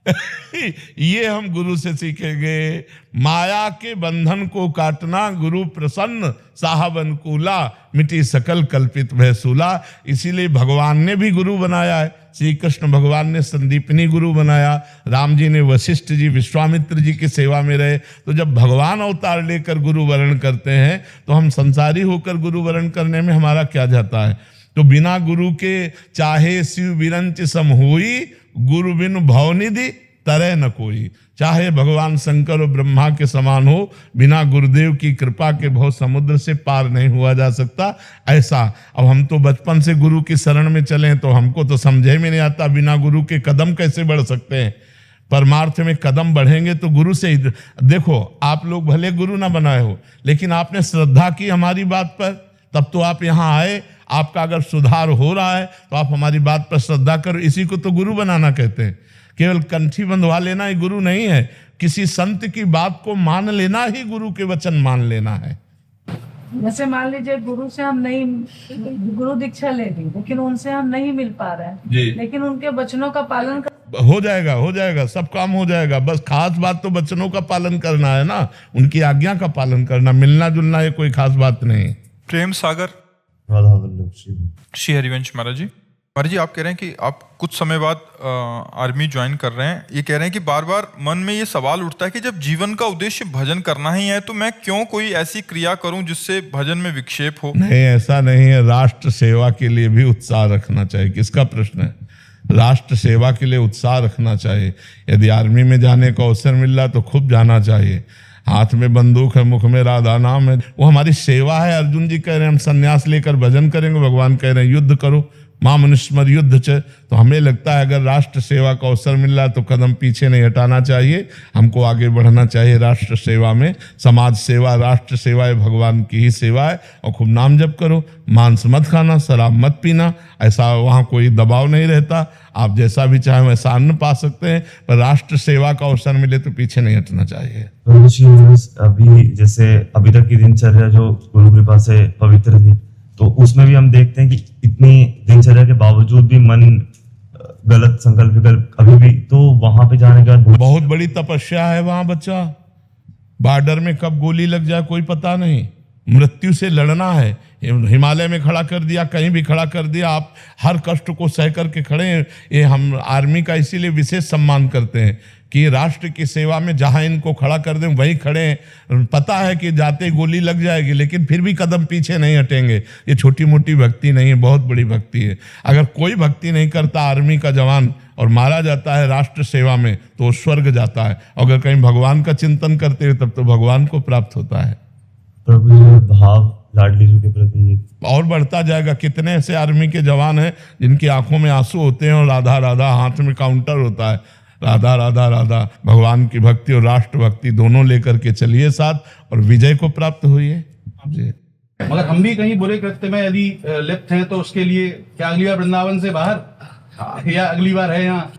ये हम गुरु से सीखेंगे। माया के बंधन को काटना गुरु प्रसन्न, साहब अनुकूला, मिटी सकल कल्पित भयसूला। इसीलिए भगवान ने भी गुरु बनाया है। श्री कृष्ण भगवान ने संदीपनी गुरु बनाया, राम जी ने वशिष्ठ जी विश्वामित्र जी की सेवा में रहे। तो जब भगवान अवतार लेकर गुरु वरण करते हैं तो हम संसारी होकर गुरु वरण करने में हमारा क्या जाता है। तो बिना गुरु के चाहे शिव विरंच सम होई, गुरु बिनु भवनिधि तरह न कोई। चाहे भगवान शंकर और ब्रह्मा के समान हो, बिना गुरुदेव की कृपा के भव समुद्र से पार नहीं हुआ जा सकता। ऐसा अब हम तो बचपन से गुरु की शरण में चले, तो हमको तो समझे में नहीं आता बिना गुरु के कदम कैसे बढ़ सकते हैं। परमार्थ में कदम बढ़ेंगे तो गुरु से ही। देखो, आप लोग भले गुरु ना बनाए हो, लेकिन आपने श्रद्धा की हमारी बात पर, तब तो आप यहाँ आए। आपका अगर सुधार हो रहा है तो आप हमारी बात पर श्रद्धा करो। इसी को तो गुरु बनाना कहते हैं। केवल कंठी बंधवा लेना ही गुरु नहीं है। किसी संत की बात को मान लेना ही गुरु के वचन मान लेना है। जैसे मान लीजिए गुरु से हम नहीं, गुरु दीक्षा ले ली, लेकिन उनसे हम नहीं मिल पा रहे हैं, लेकिन उनके वचनों का पालन हो जाएगा, सब काम हो जाएगा। बस खास बात तो वचनों का पालन करना है ना, उनकी आज्ञा का पालन करना। मिलना जुलना ये कोई खास बात नहीं। प्रेम सागर राधा वल्लभ श्री हरिवंश महाराज जी। महाराज जी, आप कह रहे हैं कि आप कुछ समय बाद आर्मी ज्वाइन कर रहे हैं। ये कह रहे हैं कि बार बार मन में ये सवाल उठता है कि जब जीवन का उद्देश्य भजन करना ही है तो मैं क्यों कोई ऐसी क्रिया करूं जिससे भजन में विक्षेप हो। नहीं, ऐसा नहीं है। राष्ट्र सेवा के लिए भी उत्साह रखना चाहिए। किसका प्रश्न है? राष्ट्र सेवा के लिए उत्साह रखना चाहिए। यदि आर्मी में जाने का अवसर मिल रहा तो खूब जाना चाहिए। हाथ में बंदूक है, मुख में राधा नाम है, वो हमारी सेवा है। अर्जुन जी कह रहे हैं हम संन्यास लेकर भजन करेंगे, भगवान कह रहे हैं युद्ध करो, मां मनुस्मर युद्ध च। तो हमें लगता है अगर राष्ट्र सेवा का अवसर मिल रहा है तो कदम पीछे नहीं हटाना चाहिए, हमको आगे बढ़ना चाहिए राष्ट्र सेवा में। समाज सेवा, राष्ट्र सेवा है, भगवान की ही सेवा है। और खूब नाम जप करो, मांस मत खाना, शराब मत पीना। ऐसा वहाँ कोई दबाव नहीं रहता, आप जैसा भी चाहें वैसा अन्न पा सकते हैं, पर राष्ट्र सेवा का अवसर मिले तो पीछे नहीं हटना चाहिए। अभी जैसे अभी तक की दिनचर्या जो गुरु कृपा से पवित्र थी, तो उसमें भी हम देखते हैं कि इतनी दिनचर्या के बावजूद भी मन गलत संकल्प विकल्प अभी भी, तो वहां पे जाने के बाद बहुत बड़ी तपस्या है वहां बच्चा। बॉर्डर में कब गोली लग जाए कोई पता नहीं। मृत्यु से लड़ना है। हिमालय में खड़ा कर दिया, कहीं भी खड़ा कर दिया, आप हर कष्ट को सह करके खड़े हैं। ये हम आर्मी का इसीलिए विशेष सम्मान करते हैं कि राष्ट्र की सेवा में जहां इनको खड़ा कर दें वहीं खड़े हैं। पता है कि जाते गोली लग जाएगी, लेकिन फिर भी कदम पीछे नहीं हटेंगे। ये छोटी मोटी भक्ति नहीं है, बहुत बड़ी भक्ति है। अगर कोई भक्ति नहीं करता आर्मी का जवान और मारा जाता है राष्ट्र सेवा में तो वो स्वर्ग जाता है। अगर कहीं भगवान का चिंतन करते हैं तब तो भगवान को प्राप्त होता है। प्रभु जी भाव लाडली जी के प्रति और बढ़ता जाएगा। कितने ऐसे आर्मी के जवान हैं जिनकी आंखों में आंसू होते हैं और राधा राधा हाथ में काउंटर होता है। राधा राधा राधा, भगवान की भक्ति और राष्ट्र भक्ति दोनों लेकर के चलिए साथ और विजय को प्राप्त हुई जी। मगर हम भी कहीं बुरे कृत्य में यदि लिप्त हैं तो उसके लिए क्या अगली बार वृंदावन से बाहर या अगली बार है यहाँ?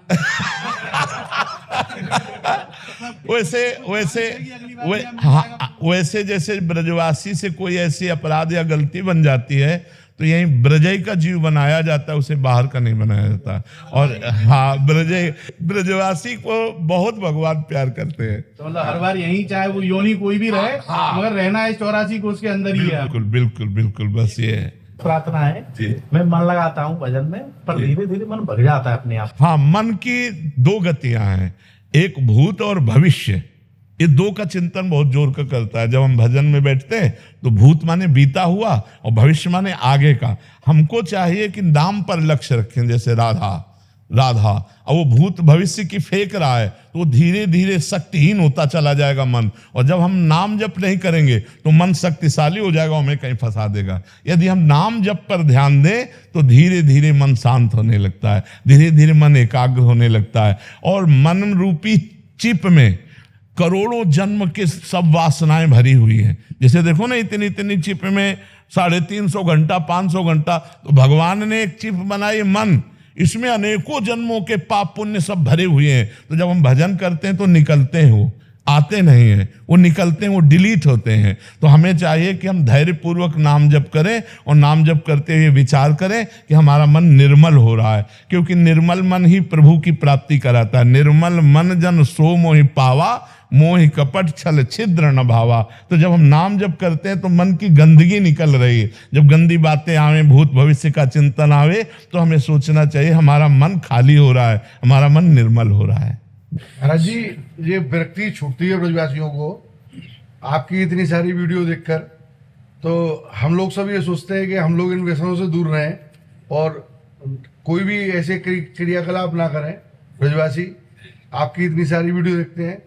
वैसे जैसे ब्रजवासी से कोई ऐसी अपराध या गलती बन जाती है तो यही ब्रजई का जीव बनाया जाता है, उसे बाहर का नहीं बनाया जाता। और हाँ, ब्रजवासी को बहुत भगवान प्यार करते हैं। तो मतलब हर बार यही, चाहे वो योनि कोई भी रहे, मगर रहना है 84 को उसके अंदर ही है। बिल्कुल बिल्कुल बिल्कुल, बस ये है। प्रार्थना है, मैं मन लगाता हूँ भजन में, पर धीरे धीरे मन भग जाता है अपने आप। हाँ, मन की 2 गतियां हैं, एक भूत और भविष्य। ये 2 का चिंतन बहुत जोर का करता है। जब हम भजन में बैठते हैं तो भूत माने बीता हुआ और भविष्य माने आगे का। हमको चाहिए कि नाम पर लक्ष्य रखें, जैसे राधा राधा, और वो भूत भविष्य की फेंक रहा है तो वो धीरे धीरे शक्तिहीन होता चला जाएगा मन। और जब हम नाम जप नहीं करेंगे तो मन शक्तिशाली हो जाएगा, हमें कहीं फंसा देगा। यदि हम नाम जप पर ध्यान दें तो धीरे धीरे मन शांत होने लगता है, धीरे धीरे मन एकाग्र होने लगता है। और मन रूपी चिप में करोड़ों जन्म के सब वासनाएं भरी हुई हैं। जैसे देखो ना, इतनी इतनी चिप में 350 घंटा 500 घंटा, तो भगवान ने एक चिप बनाई मन, इसमें अनेकों जन्मों के पाप पुण्य सब भरे हुए हैं। तो जब हम भजन करते हैं तो निकलते हैं, वो आते नहीं हैं, वो निकलते हैं, वो डिलीट होते हैं। तो हमें चाहिए कि हम धैर्यपूर्वक नाम जप करें और नाम जप करते हुए विचार करें कि हमारा मन निर्मल हो रहा है, क्योंकि निर्मल मन ही प्रभु की प्राप्ति कराता है। निर्मल मन जन सो मोहि पावा, मोहि कपट छल छिद्र न भावा। तो जब हम नाम जप करते हैं तो मन की गंदगी निकल रही है। जब गंदी बातें आवे, भूत भविष्य का चिंतन आवे, तो हमें सोचना चाहिए हमारा मन खाली हो रहा है, हमारा मन निर्मल हो रहा है। महाराज जी, ये विरक्ति छूटती है ब्रजवासियों को आपकी इतनी सारी वीडियो देखकर, तो हम लोग सब ये सोचते हैं कि हम लोग इन व्यसनों से दूर रहें और कोई भी ऐसे क्रियाकलाप ना करें। ब्रजवासी आपकी इतनी सारी वीडियो देखते हैं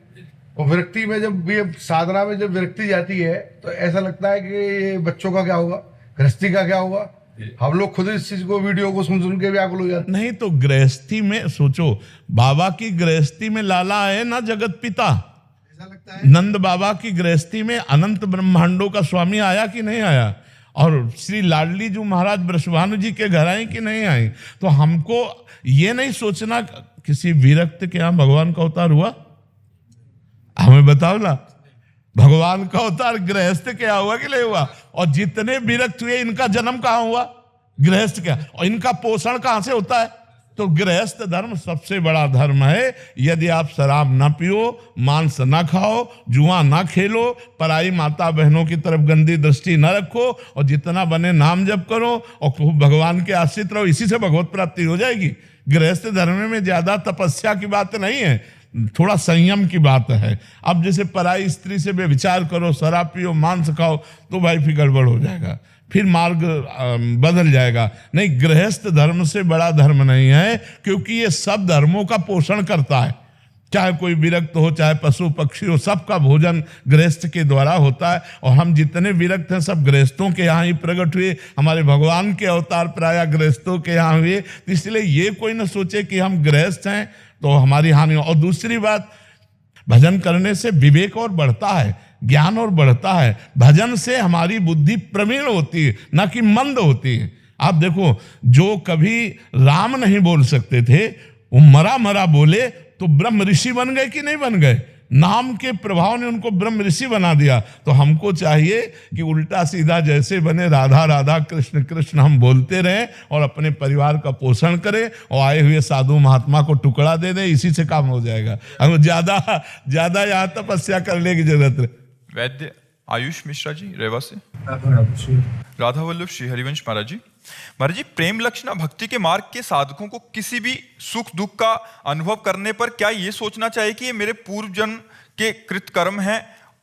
और विरक्ति में जब ये साधना में जब विरक्ति जाती है तो ऐसा लगता है कि ये बच्चों का क्या होगा, गृहस्थी का क्या होगा। हम लोग खुद इस चीज को, वीडियो को सुन के व्याकुल हो जाते। नहीं तो गृहस्थी में सोचो, बाबा की गृहस्थी में लाला है ना जगत पिता। ऐसा लगता है नंद बाबा की गृहस्थी में अनंत ब्रह्मांडों का स्वामी आया कि नहीं आया, और श्री लाडली जी महाराज वृषभानु जी के घर आए कि नहीं आए। तो हमको ये नहीं सोचना किसी विरक्त के यहाँ भगवान का अवतार हुआ, हमें बताओ ना। भगवान का अवतार गृहस्थ क्या हुआ कि नहीं हुआ, और जितने विरक्त हुए इनका जन्म कहाँ हुआ, गृहस्थ क्या, और इनका पोषण कहाँ से होता है। तो गृहस्थ धर्म सबसे बड़ा धर्म है। यदि आप शराब ना पियो, मांस ना खाओ, जुआ ना खेलो, पराई माता बहनों की तरफ गंदी दृष्टि ना रखो, और जितना बने नाम जप करो और खूब भगवान के आश्रित रहो, इसी से भगवत प्राप्ति हो जाएगी। गृहस्थ धर्म में ज्यादा तपस्या की बात नहीं है, थोड़ा संयम की बात है। अब जैसे पराई स्त्री से व्यभिचार करो, शराब पियो, मांस खाओ, तो भाई फिर गड़बड़ हो जाएगा, फिर मार्ग बदल जाएगा। नहीं, गृहस्थ धर्म से बड़ा धर्म नहीं है, क्योंकि ये सब धर्मों का पोषण करता है। चाहे कोई विरक्त हो, चाहे पशु पक्षी हो, सबका भोजन गृहस्थ के द्वारा होता है। और हम जितने विरक्त हैं सब गृहस्थों के यहाँ ही प्रकट हुए, हमारे भगवान के अवतार प्राय गृहस्थों के यहाँ हुए। तो इसलिए ये कोई न सोचे कि हम गृहस्थ हैं तो हमारी हानि हो। और दूसरी बात, भजन करने से विवेक और बढ़ता है, ज्ञान और बढ़ता है। भजन से हमारी बुद्धि प्रवीण होती है, ना कि मंद होती है। आप देखो, जो कभी राम नहीं बोल सकते थे, वो मरा मरा बोले तो ब्रह्म ऋषि बन गए कि नहीं बन गए। नाम के प्रभाव ने उनको ब्रह्म ऋषि बना दिया। तो हमको चाहिए कि उल्टा सीधा जैसे बने राधा राधा कृष्ण कृष्ण हम बोलते रहें और अपने परिवार का पोषण करें और आए हुए साधु महात्मा को टुकड़ा दे दें, इसी से काम हो जाएगा। हम ज्यादा यहाँ तपस्या करने की जरूरत है। वैद्य आयुष मिश्रा जी, रेवा से। राधा वल्लभ श्री हरिवंश महाराज जी। महाराज जी, प्रेम लक्षणा भक्ति के मार्ग के साधकों को किसी भी सुख दुख का अनुभव करने पर क्या ये सोचना चाहिए कि ये मेरे पूर्व जन्म के कृत कर्म हैं,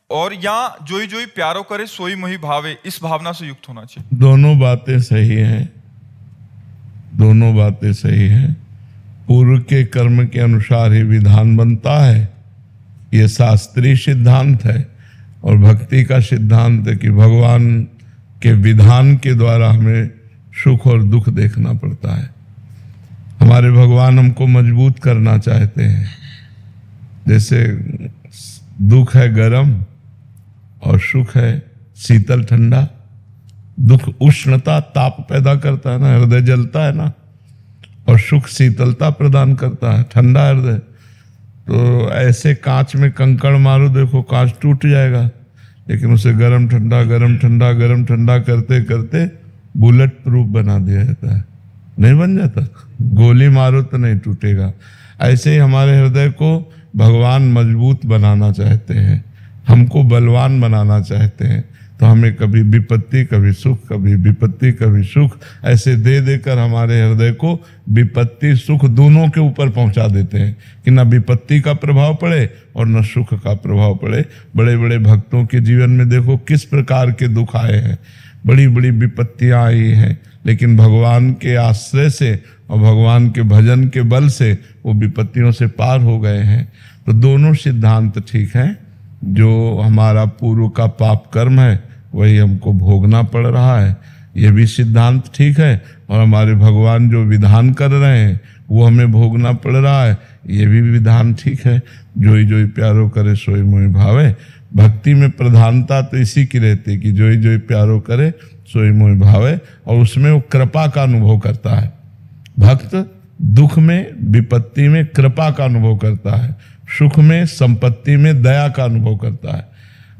और या जोई जोई प्यारो करे सोई मोहि भावे, इस भावना से युक्त होना चाहिए? दोनों बातें सही हैं, दोनों बातें सही हैं। पूर्व के कर्म के अनुसार ही विधान बनता है, ये शास्त्रीय सिद्धांत है। और भक्ति का सिद्धांत है कि भगवान के विधान के द्वारा हमें सुख और दुख देखना पड़ता है। हमारे भगवान हमको मजबूत करना चाहते हैं। जैसे दुख है गरम और सुख है शीतल ठंडा। दुख उष्णता ताप पैदा करता है ना, हृदय जलता है ना, और सुख शीतलता प्रदान करता है, ठंडा हृदय। तो ऐसे कांच में कंकड़ मारो, देखो कांच टूट जाएगा, लेकिन उसे गरम ठंडा गरम ठंडा गरम ठंडा करते करते बुलेट प्रूफ बना दिया जाता है, नहीं बन जाता। गोली मारो तो नहीं टूटेगा। ऐसे ही हमारे हृदय को भगवान मजबूत बनाना चाहते हैं, हमको बलवान बनाना चाहते हैं। तो हमें कभी विपत्ति कभी सुख, कभी विपत्ति कभी सुख, ऐसे दे देकर हमारे हृदय को विपत्ति सुख दोनों के ऊपर पहुंचा देते हैं कि न विपत्ति का प्रभाव पड़े और न सुख का प्रभाव पड़े। बड़े बड़े भक्तों के जीवन में देखो किस प्रकार के दुख आए हैं, बड़ी बड़ी विपत्तियां आई हैं, लेकिन भगवान के आश्रय से और भगवान के भजन के बल से वो विपत्तियों से पार हो गए हैं। तो दोनों सिद्धांत ठीक हैं। जो हमारा पूर्व का पाप कर्म है वही हमको भोगना पड़ रहा है, ये भी सिद्धांत ठीक है। और हमारे भगवान जो विधान कर रहे हैं वो हमें भोगना पड़ रहा है, ये भी विधान ठीक है। जोई जोई प्यारो करे सोई मोहि भावे। भक्ति में प्रधानता तो इसी की रहती है कि जोई जोई प्यारो करे सोई मोहि भावे, और उसमें वो कृपा का अनुभव करता है। भक्त दुख में, विपत्ति में कृपा का अनुभव करता है, सुख में, संपत्ति में दया का अनुभव करता है।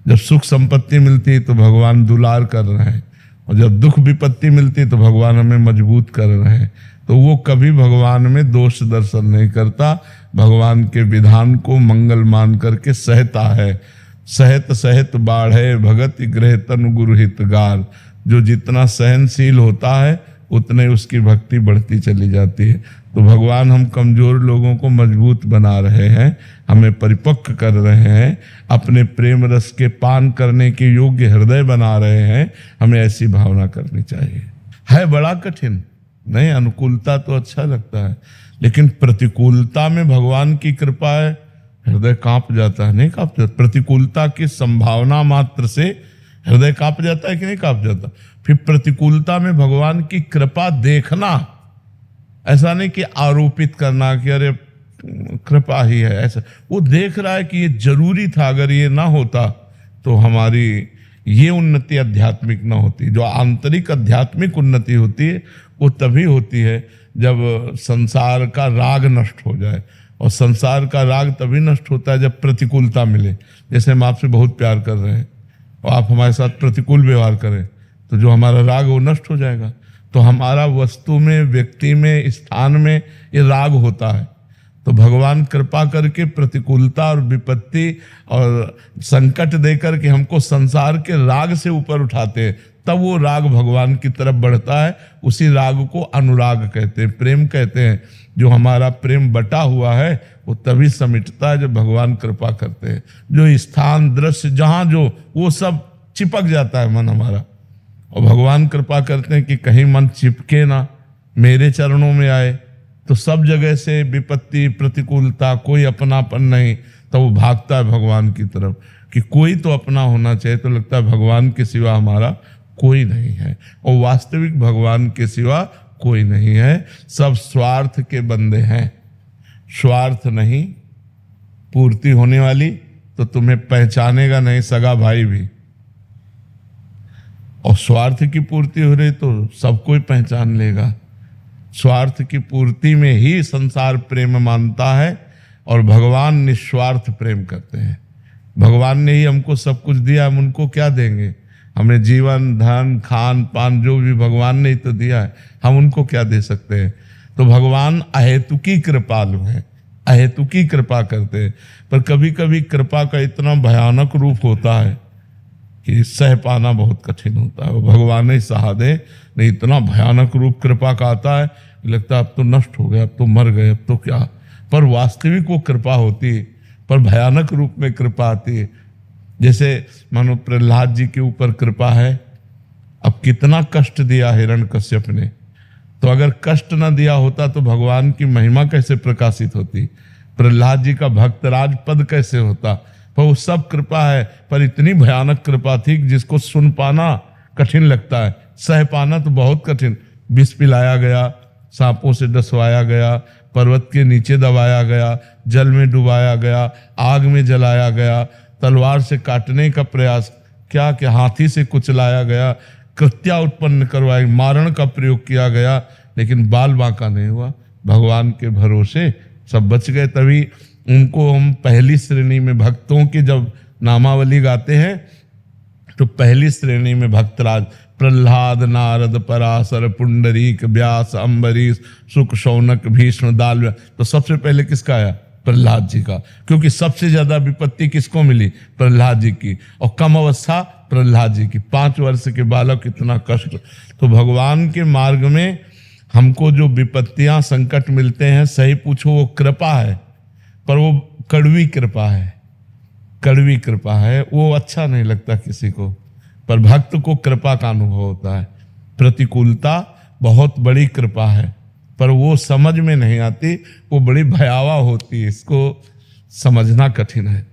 जब सुख संपत्ति मिलती है तो भगवान दुलार कर रहे हैं, और जब दुख विपत्ति मिलती है तो भगवान हमें मजबूत कर रहे हैं। तो वो कभी भगवान में दोष दर्शन नहीं करता, भगवान के विधान को मंगल मान करके सहता है। सहत सहत बाढ़े भगत गृह तनु गुरु हितगार। जो जितना सहनशील होता है उतने उसकी भक्ति बढ़ती चली जाती है। तो भगवान हम कमजोर लोगों को मजबूत बना रहे हैं, हमें परिपक्व कर रहे हैं, अपने प्रेम रस के पान करने के योग्य हृदय बना रहे हैं। हमें ऐसी भावना करनी चाहिए। है बड़ा कठिन नहीं, अनुकूलता तो अच्छा लगता है, लेकिन प्रतिकूलता में भगवान की कृपा है, हृदय कांप जाता है। नहीं कांप जाता? प्रतिकूलता की संभावना मात्र से हृदय कांप जाता है कि नहीं कांप जाता? फिर प्रतिकूलता में भगवान की कृपा देखना, ऐसा नहीं कि आरोपित करना कि अरे कृपा ही है, ऐसा। वो देख रहा है कि ये जरूरी था, अगर ये ना होता तो हमारी ये उन्नति आध्यात्मिक ना होती। जो आंतरिक आध्यात्मिक उन्नति होती है वो तभी होती है जब संसार का राग नष्ट हो जाए, और संसार का राग तभी नष्ट होता है जब प्रतिकूलता मिले। जैसे हम आपसे बहुत प्यार कर रहे हैं और आप हमारे साथ प्रतिकूल व्यवहार करें तो जो हमारा राग वो नष्ट हो जाएगा। तो हमारा वस्तु में, व्यक्ति में, स्थान में ये राग होता है। तो भगवान कृपा करके प्रतिकूलता और विपत्ति और संकट देकर के हमको संसार के राग से ऊपर उठाते हैं, तब वो राग भगवान की तरफ बढ़ता है। उसी राग को अनुराग कहते हैं, प्रेम कहते हैं। जो हमारा प्रेम बटा हुआ है वो तभी समिटता है जब भगवान कृपा करते हैं। जो स्थान, दृश्य, जहाँ जो, वो सब चिपक जाता है मन हमारा, और भगवान कृपा करते हैं कि कहीं मन चिपके ना, मेरे चरणों में आए। तो सब जगह से विपत्ति, प्रतिकूलता, कोई अपनापन नहीं, तो वो भागता है भगवान की तरफ कि कोई तो अपना होना चाहिए। तो लगता है भगवान के सिवा हमारा कोई नहीं है, और वास्तविक भगवान के सिवा कोई नहीं है। सब स्वार्थ के बंदे हैं, स्वार्थ नहीं। पूर्ति होने वाली तो तुम्हें पहचानेगा नहीं सगा भाई भी, और स्वार्थ की पूर्ति हो रही तो सबको पहचान लेगा। स्वार्थ की पूर्ति में ही संसार प्रेम मानता है, और भगवान निस्वार्थ प्रेम करते हैं। भगवान ने ही हमको सब कुछ दिया, हम उनको क्या देंगे? हमें जीवन, धन, खान पान जो भी भगवान ने ही तो दिया है, हम उनको क्या दे सकते हैं? तो भगवान अहेतुकी कृपालु हैं, अहेतुकी कृपा करते हैं। पर कभी कभी कृपा का इतना भयानक रूप होता है कि सह पाना बहुत कठिन होता है। वो भगवान ही सहा दे, नहीं इतना भयानक रूप कृपा का आता है, लगता है अब तो नष्ट हो गए, अब तो मर गए, अब तो क्या। पर वास्तविक वो कृपा होती है, पर भयानक रूप में कृपा आती है। जैसे मानो प्रहलाद जी के ऊपर कृपा है, अब कितना कष्ट दिया हिरण्यकश्यप ने, तो अगर कष्ट न दिया होता तो भगवान की महिमा कैसे प्रकाशित होती? प्रहलाद जी का भक्तराज पद कैसे होता? पर वो सब कृपा है, पर इतनी भयानक कृपा थी जिसको सुन पाना कठिन लगता है, सह पाना तो बहुत कठिन। विष पिलाया गया, सांपों से डसवाया गया, पर्वत के नीचे दबाया गया, जल में डुबाया गया, आग में जलाया गया, तलवार से काटने का प्रयास, क्या क्या हाथी से कुचलाया गया, कृत्या उत्पन्न करवाई, मारण का प्रयोग किया गया, लेकिन बाल बांका नहीं हुआ। भगवान के भरोसे सब बच गए। तभी उनको हम पहली श्रेणी में, भक्तों की जब नामावली गाते हैं तो पहली श्रेणी में भक्तराज प्रहलाद, नारद, पराशर, पुंडरीक, व्यास, अम्बरीश, शुक, शौनक, भीष्म, दाल। तो सबसे पहले किसका आया? प्रहलाद जी का, क्योंकि सबसे ज्यादा विपत्ति किसको मिली? प्रहलाद जी की, और कम अवस्था प्रहलाद जी की, 5 वर्ष के बालक, कितना कष्ट। तो भगवान के मार्ग में हमको जो विपत्तियां, संकट मिलते हैं, सही पूछो वो कृपा है, पर वो कड़वी कृपा है, कड़वी कृपा है, वो अच्छा नहीं लगता किसी को। पर भक्त को कृपा का अनुभव होता है। प्रतिकूलता बहुत बड़ी कृपा है, पर वो समझ में नहीं आती, वो बड़ी भयावह होती है, इसको समझना कठिन है।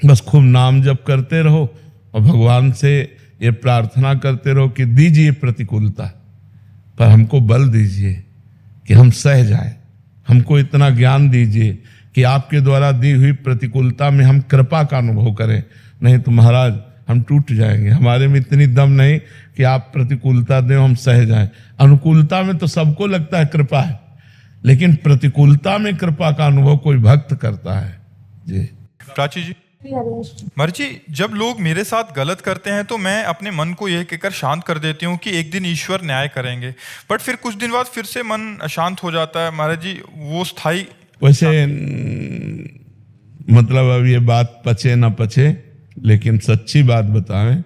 बस खूब नाम जप करते रहो और भगवान से ये प्रार्थना करते रहो कि दीजिए प्रतिकूलता, पर हमको बल दीजिए कि हम सह जाएं, हमको इतना ज्ञान दीजिए कि आपके द्वारा दी हुई प्रतिकूलता में हम कृपा का अनुभव करें, नहीं तो महाराज हम टूट जाएंगे। हमारे में इतनी दम नहीं कि आप प्रतिकूलता दें हम सह जाएं। अनुकूलता में तो सबको लगता है कृपा है, लेकिन प्रतिकूलता में कृपा का अनुभव कोई भक्त करता है। जी प्राची जी, महाराज जी, जब लोग मेरे साथ गलत करते हैं तो मैं अपने मन को यह कहकर शांत कर देती हूँ कि एक दिन ईश्वर न्याय करेंगे, बट फिर कुछ दिन बाद फिर से मन अशांत हो जाता है। महाराज जी, वो स्थायी वैसे मतलब अब ये बात पचे ना पचे, लेकिन सच्ची बात बताएं,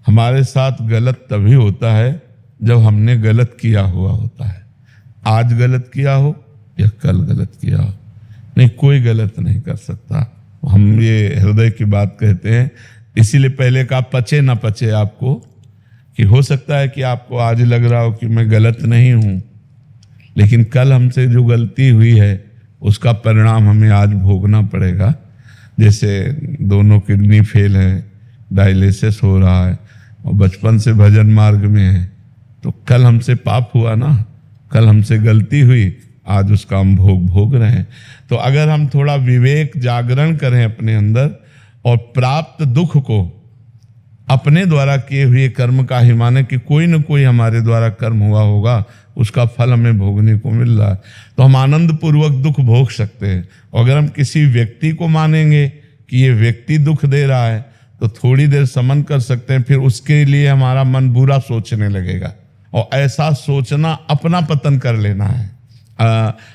हमारे साथ गलत तभी होता है जब हमने गलत किया हुआ होता है। आज गलत किया हो या कल गलत किया हो, नहीं कोई गलत नहीं कर सकता। हम ये हृदय की बात कहते हैं, इसीलिए पहले कहा पचे ना पचे आपको, कि हो सकता है कि आपको आज लग रहा हो कि मैं गलत नहीं हूँ, लेकिन कल हमसे जो गलती हुई है उसका परिणाम हमें आज भोगना पड़ेगा। जैसे दोनों किडनी फेल है, डायलिसिस हो रहा है और बचपन से भजन मार्ग में है, तो कल हमसे पाप हुआ ना, कल हमसे गलती हुई, आज उसका हम भोग रहे हैं। तो अगर हम थोड़ा विवेक जागरण करें अपने अंदर और प्राप्त दुख को अपने द्वारा किए हुए कर्म का ही माने कि कोई न कोई हमारे द्वारा कर्म हुआ होगा, उसका फल हमें भोगने को मिल रहा है, तो हम आनंद पूर्वक दुख भोग सकते हैं। और अगर हम किसी व्यक्ति को मानेंगे कि ये व्यक्ति दुख दे रहा है तो थोड़ी देर समन कर सकते हैं, फिर उसके लिए हमारा मन बुरा सोचने लगेगा, और ऐसा सोचना अपना पतन कर लेना है।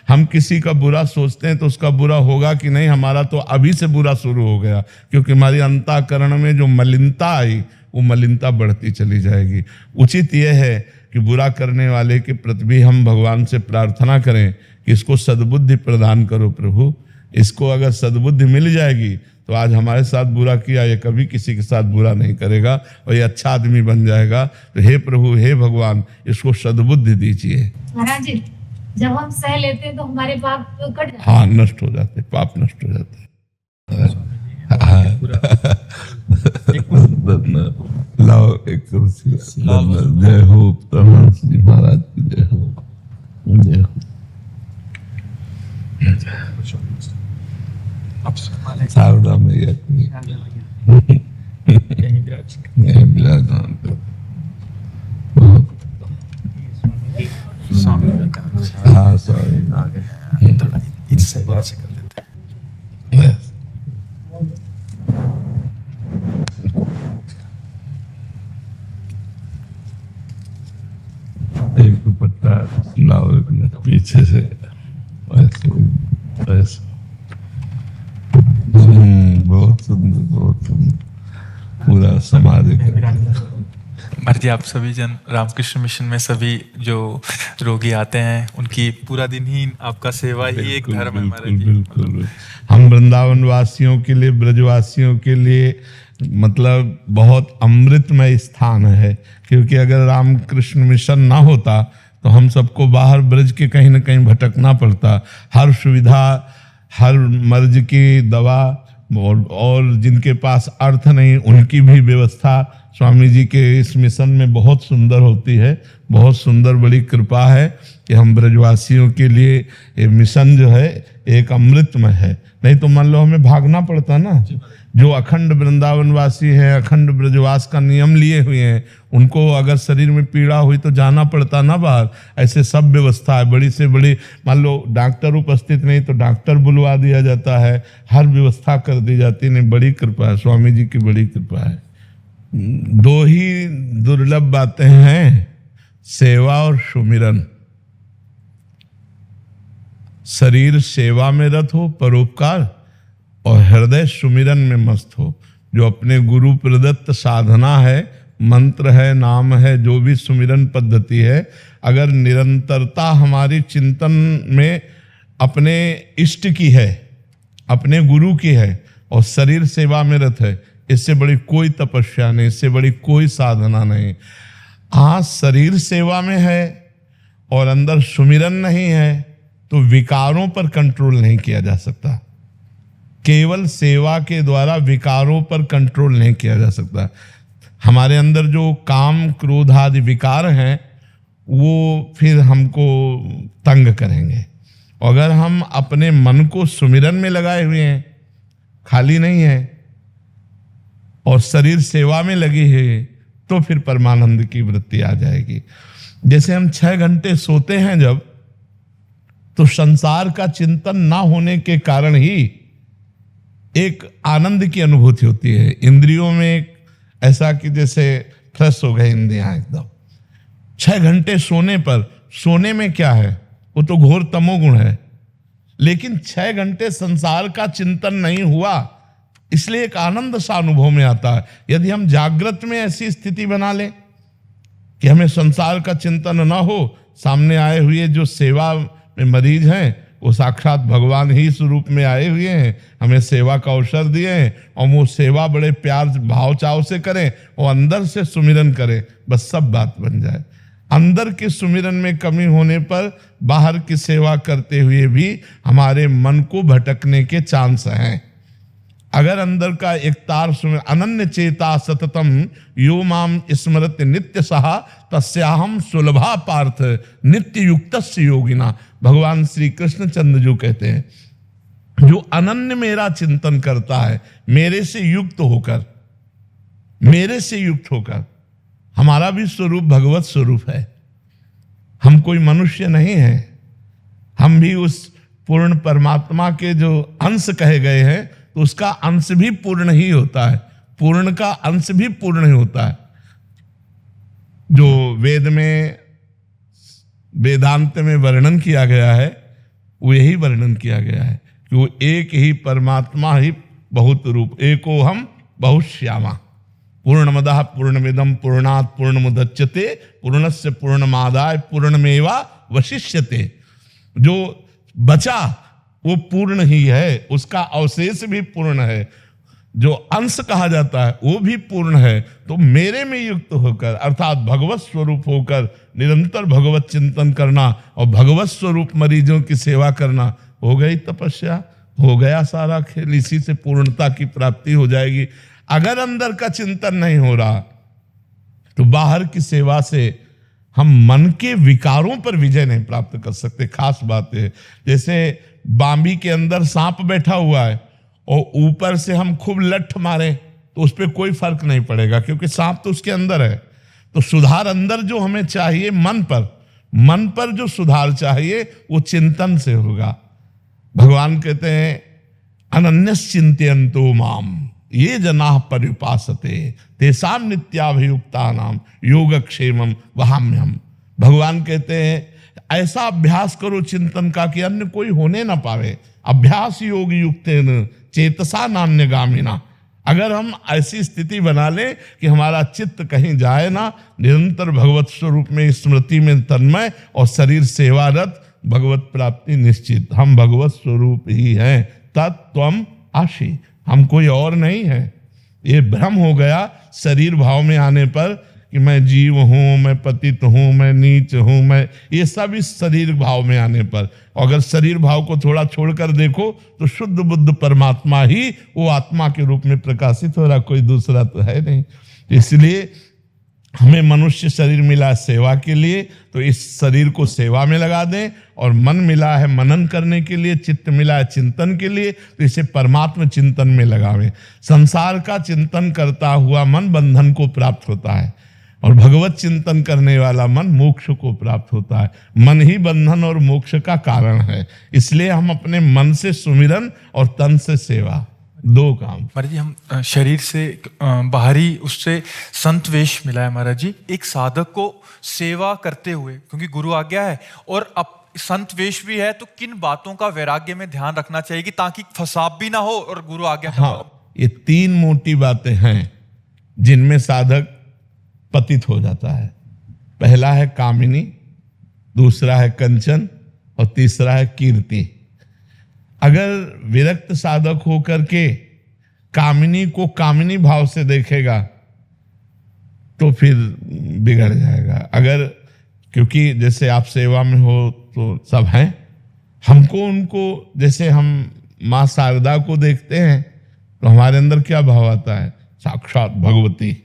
हम किसी का बुरा सोचते हैं तो उसका बुरा होगा कि नहीं, हमारा तो अभी से बुरा शुरू हो गया, क्योंकि हमारी अंतःकरण में जो मलिनता आई वो मलिनता बढ़ती चली जाएगी। उचित यह है कि बुरा करने वाले के प्रति भी हम भगवान से प्रार्थना करें कि इसको सद्बुद्धि प्रदान करो प्रभु। इसको अगर सद्बुद्धि मिल जाएगी तो आज हमारे साथ बुरा किया, ये कभी किसी के साथ बुरा नहीं करेगा और ये अच्छा आदमी बन जाएगा। तो हे प्रभु, हे भगवान, इसको सद्बुद्धि दीजिए। महाराज जी, जब हम सह लेते हैं तो हमारे पाप कट जाते हैं। हाँ, नष्ट हो जाते, पाप नष्ट हो जाते। लाओ एक कुर्सी। जय हो परमहंस जी महाराज की जय हो, जय हो। शारदा मैया की विराजमान बहुत। हाँ सॉरी, एक दुपट्टा लाओ, एक पीछे से ऐसे ऐसे। बहुत सुंदर, बहुत सुंदर, पूरा समाज। महाराज जी, आप सभी जन रामकृष्ण मिशन में सभी जो रोगी आते हैं उनकी पूरा दिन ही आपका सेवा ही एक धर्म है महाराज जी। बिल्कुल, हम वृंदावन वासियों के लिए, ब्रजवासियों के लिए मतलब बहुत अमृतमय स्थान है, क्योंकि अगर रामकृष्ण मिशन ना होता तो हम सबको बाहर ब्रज के कहीं ना कहीं भटकना पड़ता। हर सुविधा, हर मर्ज की दवा और जिनके पास अर्थ नहीं उनकी भी व्यवस्था स्वामी जी के इस मिशन में बहुत सुंदर होती है। बहुत सुंदर, बड़ी कृपा है कि हम ब्रजवासियों के लिए ये मिशन जो है एक अमृतमय है। नहीं तो मान लो हमें भागना पड़ता ना। जो अखंड वृंदावनवासी है, अखंड ब्रजवास का नियम लिए हुए हैं, उनको अगर शरीर में पीड़ा हुई तो जाना पड़ता ना बाहर। ऐसे सब व्यवस्था है, बड़ी से बड़ी। मान लो डॉक्टर उपस्थित नहीं तो डॉक्टर बुलवा दिया जाता है, हर व्यवस्था कर दी जाती है। नहीं, बड़ी कृपा है, स्वामी जी की बड़ी कृपा है। दो ही दुर्लभ बातें हैं, सेवा और सुमिरन। शरीर सेवा में रत हो, परोपकार, और हृदय सुमिरन में मस्त हो। जो अपने गुरु प्रदत्त साधना है, मंत्र है, नाम है, जो भी सुमिरन पद्धति है, अगर निरंतरता हमारी चिंतन में अपने इष्ट की है, अपने गुरु की है, और शरीर सेवा में रत है, इससे बड़ी कोई तपस्या नहीं, इससे बड़ी कोई साधना नहीं। हाँ, शरीर सेवा में है और अंदर सुमिरन नहीं है तो विकारों पर कंट्रोल नहीं किया जा सकता। केवल सेवा के द्वारा विकारों पर कंट्रोल नहीं किया जा सकता। हमारे अंदर जो काम, क्रोध आदि विकार हैं वो फिर हमको तंग करेंगे। अगर हम अपने मन को सुमिरन में लगाए हुए हैं, खाली नहीं है, और शरीर सेवा में लगी है, तो फिर परमानंद की वृत्ति आ जाएगी। जैसे हम 6 घंटे सोते हैं जब, तो संसार का चिंतन ना होने के कारण ही एक आनंद की अनुभूति होती है। इंद्रियों में ऐसा कि जैसे फ्रेश हो गए इंद्रियां एकदम। 6 घंटे सोने पर, सोने में क्या है, वो तो घोर तमोगुण है, लेकिन 6 घंटे संसार का चिंतन नहीं हुआ, इसलिए एक आनंद सा अनुभव में आता है। यदि हम जागृत में ऐसी स्थिति बना लें कि हमें संसार का चिंतन ना हो, सामने आए हुए जो सेवा में मरीज हैं वो साक्षात भगवान ही स्वरूप में आए हुए हैं, हमें सेवा का अवसर दिए हैं, और वो सेवा बड़े प्यार भाव चाव से करें और अंदर से सुमिरन करें, बस सब बात बन जाए। अंदर के सुमिरन में कमी होने पर बाहर की सेवा करते हुए भी हमारे मन को भटकने के चांस हैं। अगर अंदर का एक तार सुमिर, अनन्य चेता सततम यो माम स्मरत नित्य सहा तस्याहम सुलभा पार्थ नित्य युक्तस्य योगिना। भगवान श्री कृष्ण चंद्र जो कहते हैं, जो अनन्य मेरा चिंतन करता है, मेरे से युक्त होकर, हमारा भी स्वरूप भगवत स्वरूप है, हम कोई मनुष्य नहीं है, हम भी उस पूर्ण परमात्मा के जो अंश कहे गए हैं, तो उसका अंश भी पूर्ण ही होता है, पूर्ण का अंश भी पूर्ण ही होता है। जो वेद में वेदांत में वर्णन किया गया है, वो यही वर्णन किया गया है कि वो एक ही परमात्मा ही बहुत रूप, एको हम बहुश्यामा, पूर्णमदः पूर्णमिदं पूर्णात् पूर्णमुदच्यते पूर्णस्य पूर्णमादाय पूर्णमेवा वशिष्यते। जो बचा वो पूर्ण ही है, उसका अवशेष भी पूर्ण है, जो अंश कहा जाता है वो भी पूर्ण है। तो मेरे में युक्त होकर, अर्थात भगवत स्वरूप होकर निरंतर भगवत चिंतन करना और भगवत स्वरूप मरीजों की सेवा करना, हो गई तपस्या, हो गया सारा खेल, इसी से पूर्णता की प्राप्ति हो जाएगी। अगर अंदर का चिंतन नहीं हो रहा तो बाहर की सेवा से हम मन के विकारों पर विजय नहीं प्राप्त कर सकते। खास बात है, जैसे बांबी के अंदर सांप बैठा हुआ है और ऊपर से हम खूब लठ मारे तो उस पर कोई फर्क नहीं पड़ेगा, क्योंकि सांप तो उसके अंदर है। तो सुधार अंदर जो हमें चाहिए, मन पर जो सुधार चाहिए वो चिंतन से होगा। भगवान कहते हैं अनन्यस चिंतयन्तो माम ये जनाः पर्युपासते तेषां नित्याभियुक्तानां योगक्षेमं वहाम्यहम्। भगवान कहते हैं ऐसा अभ्यास करो चिंतन का कि अन्य कोई होने ना पावे। अभ्यास योग युक्तेन चेतसा नान्यगामिना। अगर हम ऐसी स्थिति बना लें कि हमारा चित्त कहीं जाए ना, निरंतर भगवत स्वरूप में स्मृति में तन्मय और शरीर सेवारत, भगवत प्राप्ति निश्चित। हम भगवत स्वरूप ही हैं, तत्त्वम आशी, हम कोई और नहीं है। ये भ्रम हो गया शरीर भाव में आने पर कि मैं जीव हूं, मैं पतित हूं, मैं नीच हूं, मैं, ये सब इस शरीर भाव में आने पर। अगर शरीर भाव को थोड़ा छोड़कर देखो तो शुद्ध बुद्ध परमात्मा ही वो आत्मा के रूप में प्रकाशित हो रहा, कोई दूसरा तो है नहीं। इसलिए हमें मनुष्य शरीर मिला सेवा के लिए, तो इस शरीर को सेवा में लगा दें, और मन मिला है मनन करने के लिए, चित्त मिला है चिंतन के लिए, तो इसे परमात्मा चिंतन में लगावें। संसार का चिंतन करता हुआ मन बंधन को प्राप्त होता है, और भगवत चिंतन करने वाला मन मोक्ष को प्राप्त होता है। मन ही बंधन और मोक्ष का कारण है, इसलिए हम अपने मन से सुमिरन और तन से सेवा, दो काम। महाराज जी, हम शरीर से बाहरी उससे संत वेश मिला है महाराज जी, एक साधक को सेवा करते हुए, क्योंकि गुरु आज्ञा है और अब संत वेश भी है, तो किन बातों का वैराग्य में ध्यान रखना चाहिए कि ताकि फसाद भी ना हो और गुरु आज्ञा। हाँ, ये 3 मोटी बातें हैं जिनमें साधक पतित हो जाता है। पहला है कामिनी, दूसरा है कंचन और तीसरा है कीर्ति। अगर विरक्त साधक होकर के कामिनी को कामिनी भाव से देखेगा तो फिर बिगड़ जाएगा। अगर, क्योंकि जैसे आप सेवा में हो तो सब हैं, हमको उनको, जैसे हम माँ शारदा को देखते हैं तो हमारे अंदर क्या भाव आता है, साक्षात भगवती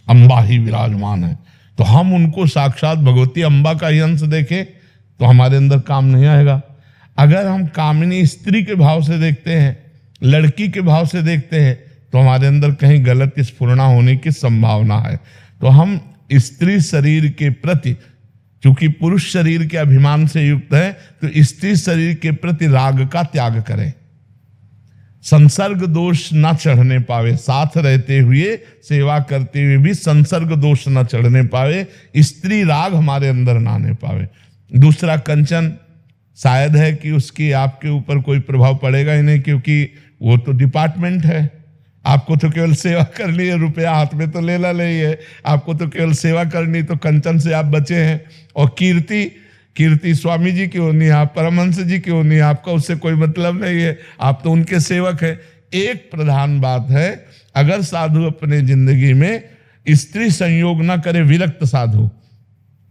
अम्बा ही विराजमान है, तो हम उनको साक्षात भगवती अम्बा का ही अंश देखें तो हमारे अंदर काम नहीं आएगा। अगर हम कामिनी स्त्री के भाव से देखते हैं, लड़की के भाव से देखते हैं, तो हमारे अंदर कहीं गलत स्फुरणा होने की संभावना है। तो हम स्त्री शरीर के प्रति, चूंकि पुरुष शरीर के अभिमान से युक्त है, तो स्त्री शरीर के प्रति राग का त्याग करें। संसर्ग दोष न चढ़ने पावे, साथ रहते हुए सेवा करते हुए भी संसर्ग दोष न चढ़ने पावे, स्त्री राग हमारे अंदर ना आने पावे। दूसरा, कंचन, शायद है कि उसकी आपके ऊपर कोई प्रभाव पड़ेगा ही नहीं, क्योंकि वो तो डिपार्टमेंट है। आपको तो केवल सेवा करनी है, रुपया हाथ में तो लेना नहीं है, आपको तो केवल सेवा करनी, तो कंचन से आप बचे हैं। और कीर्ति स्वामी जी की होनी है, आप परमहंस जी की होनी है, आपका उससे कोई मतलब नहीं है, आप तो उनके सेवक हैं। एक प्रधान बात है, अगर साधु अपने जिंदगी में स्त्री संयोग न करे, विरक्त साधु,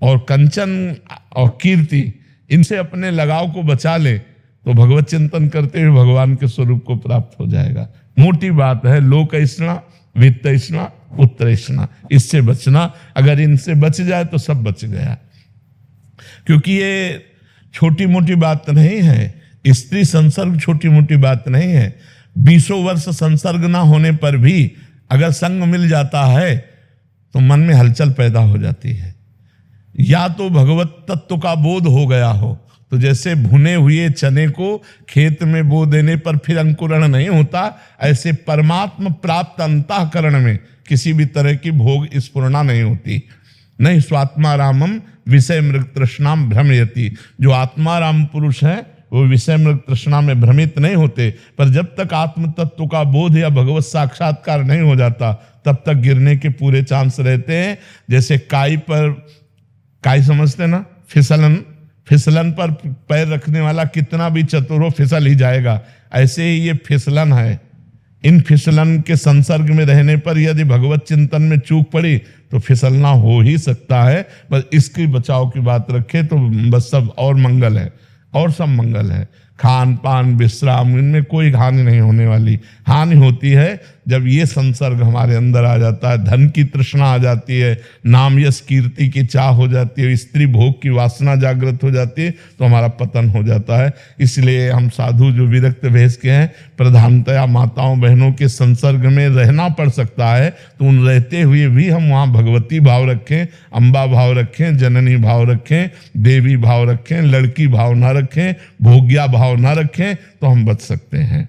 और कंचन और कीर्ति, इनसे अपने लगाव को बचा ले, तो भगवत चिंतन करते हुए भगवान के स्वरूप को प्राप्त हो जाएगा। मोटी बात है, लोक ऐष्णा, वित्त ऐष्णा, पुत्र ऐष्णा, इससे बचना। अगर इनसे बच जाए तो सब बच गया, क्योंकि ये छोटी मोटी बात नहीं है। स्त्री संसर्ग छोटी मोटी बात नहीं है। 20 वर्ष संसर्ग ना होने पर भी अगर संग मिल जाता है तो मन में हलचल पैदा हो जाती है। या तो भगवत तत्व का बोध हो गया हो, तो जैसे भुने हुए चने को खेत में बो देने पर फिर अंकुरण नहीं होता, ऐसे परमात्मा प्राप्त अंतःकरण में किसी भी तरह की भोग स्फुरणा नहीं होती। नहीं स्वात्मारामम विषय मृग तृष्णाम भ्रमयति, जो आत्माराम पुरुष है वो विषय मृग तृष्णा में भ्रमित नहीं होते। पर जब तक आत्म तत्व का बोध या भगवत साक्षात्कार नहीं हो जाता, तब तक गिरने के पूरे चांस रहते हैं। जैसे काई समझते ना, फिसलन पर पैर रखने वाला कितना भी चतुर हो, फिसल ही जाएगा। ऐसे ही ये फिसलन है। इन फिसलन के संसर्ग में रहने पर यदि भगवत चिंतन में चूक पड़ी तो फिसलना हो ही सकता है। बस इसकी बचाव की बात रखे तो बस सब और मंगल है, और सब मंगल है। खान पान विश्राम, इनमें कोई हानि नहीं होने वाली। हानि होती है जब ये संसर्ग हमारे अंदर आ जाता है, धन की तृष्णा आ जाती है, नाम यश कीर्ति की चाह हो जाती है, स्त्री भोग की वासना जागृत हो जाती है, तो हमारा पतन हो जाता है। इसलिए हम साधु जो विरक्त भेष के हैं, प्रधानतया माताओं बहनों के संसर्ग में रहना पड़ सकता है, तो उन रहते हुए भी हम वहाँ भगवती भाव रखें, अम्बा भाव रखें, जननी भाव रखें, देवी भाव रखें, लड़की भाव ना रखें, भोग्या भाव ना रखें, तो हम बच सकते हैं।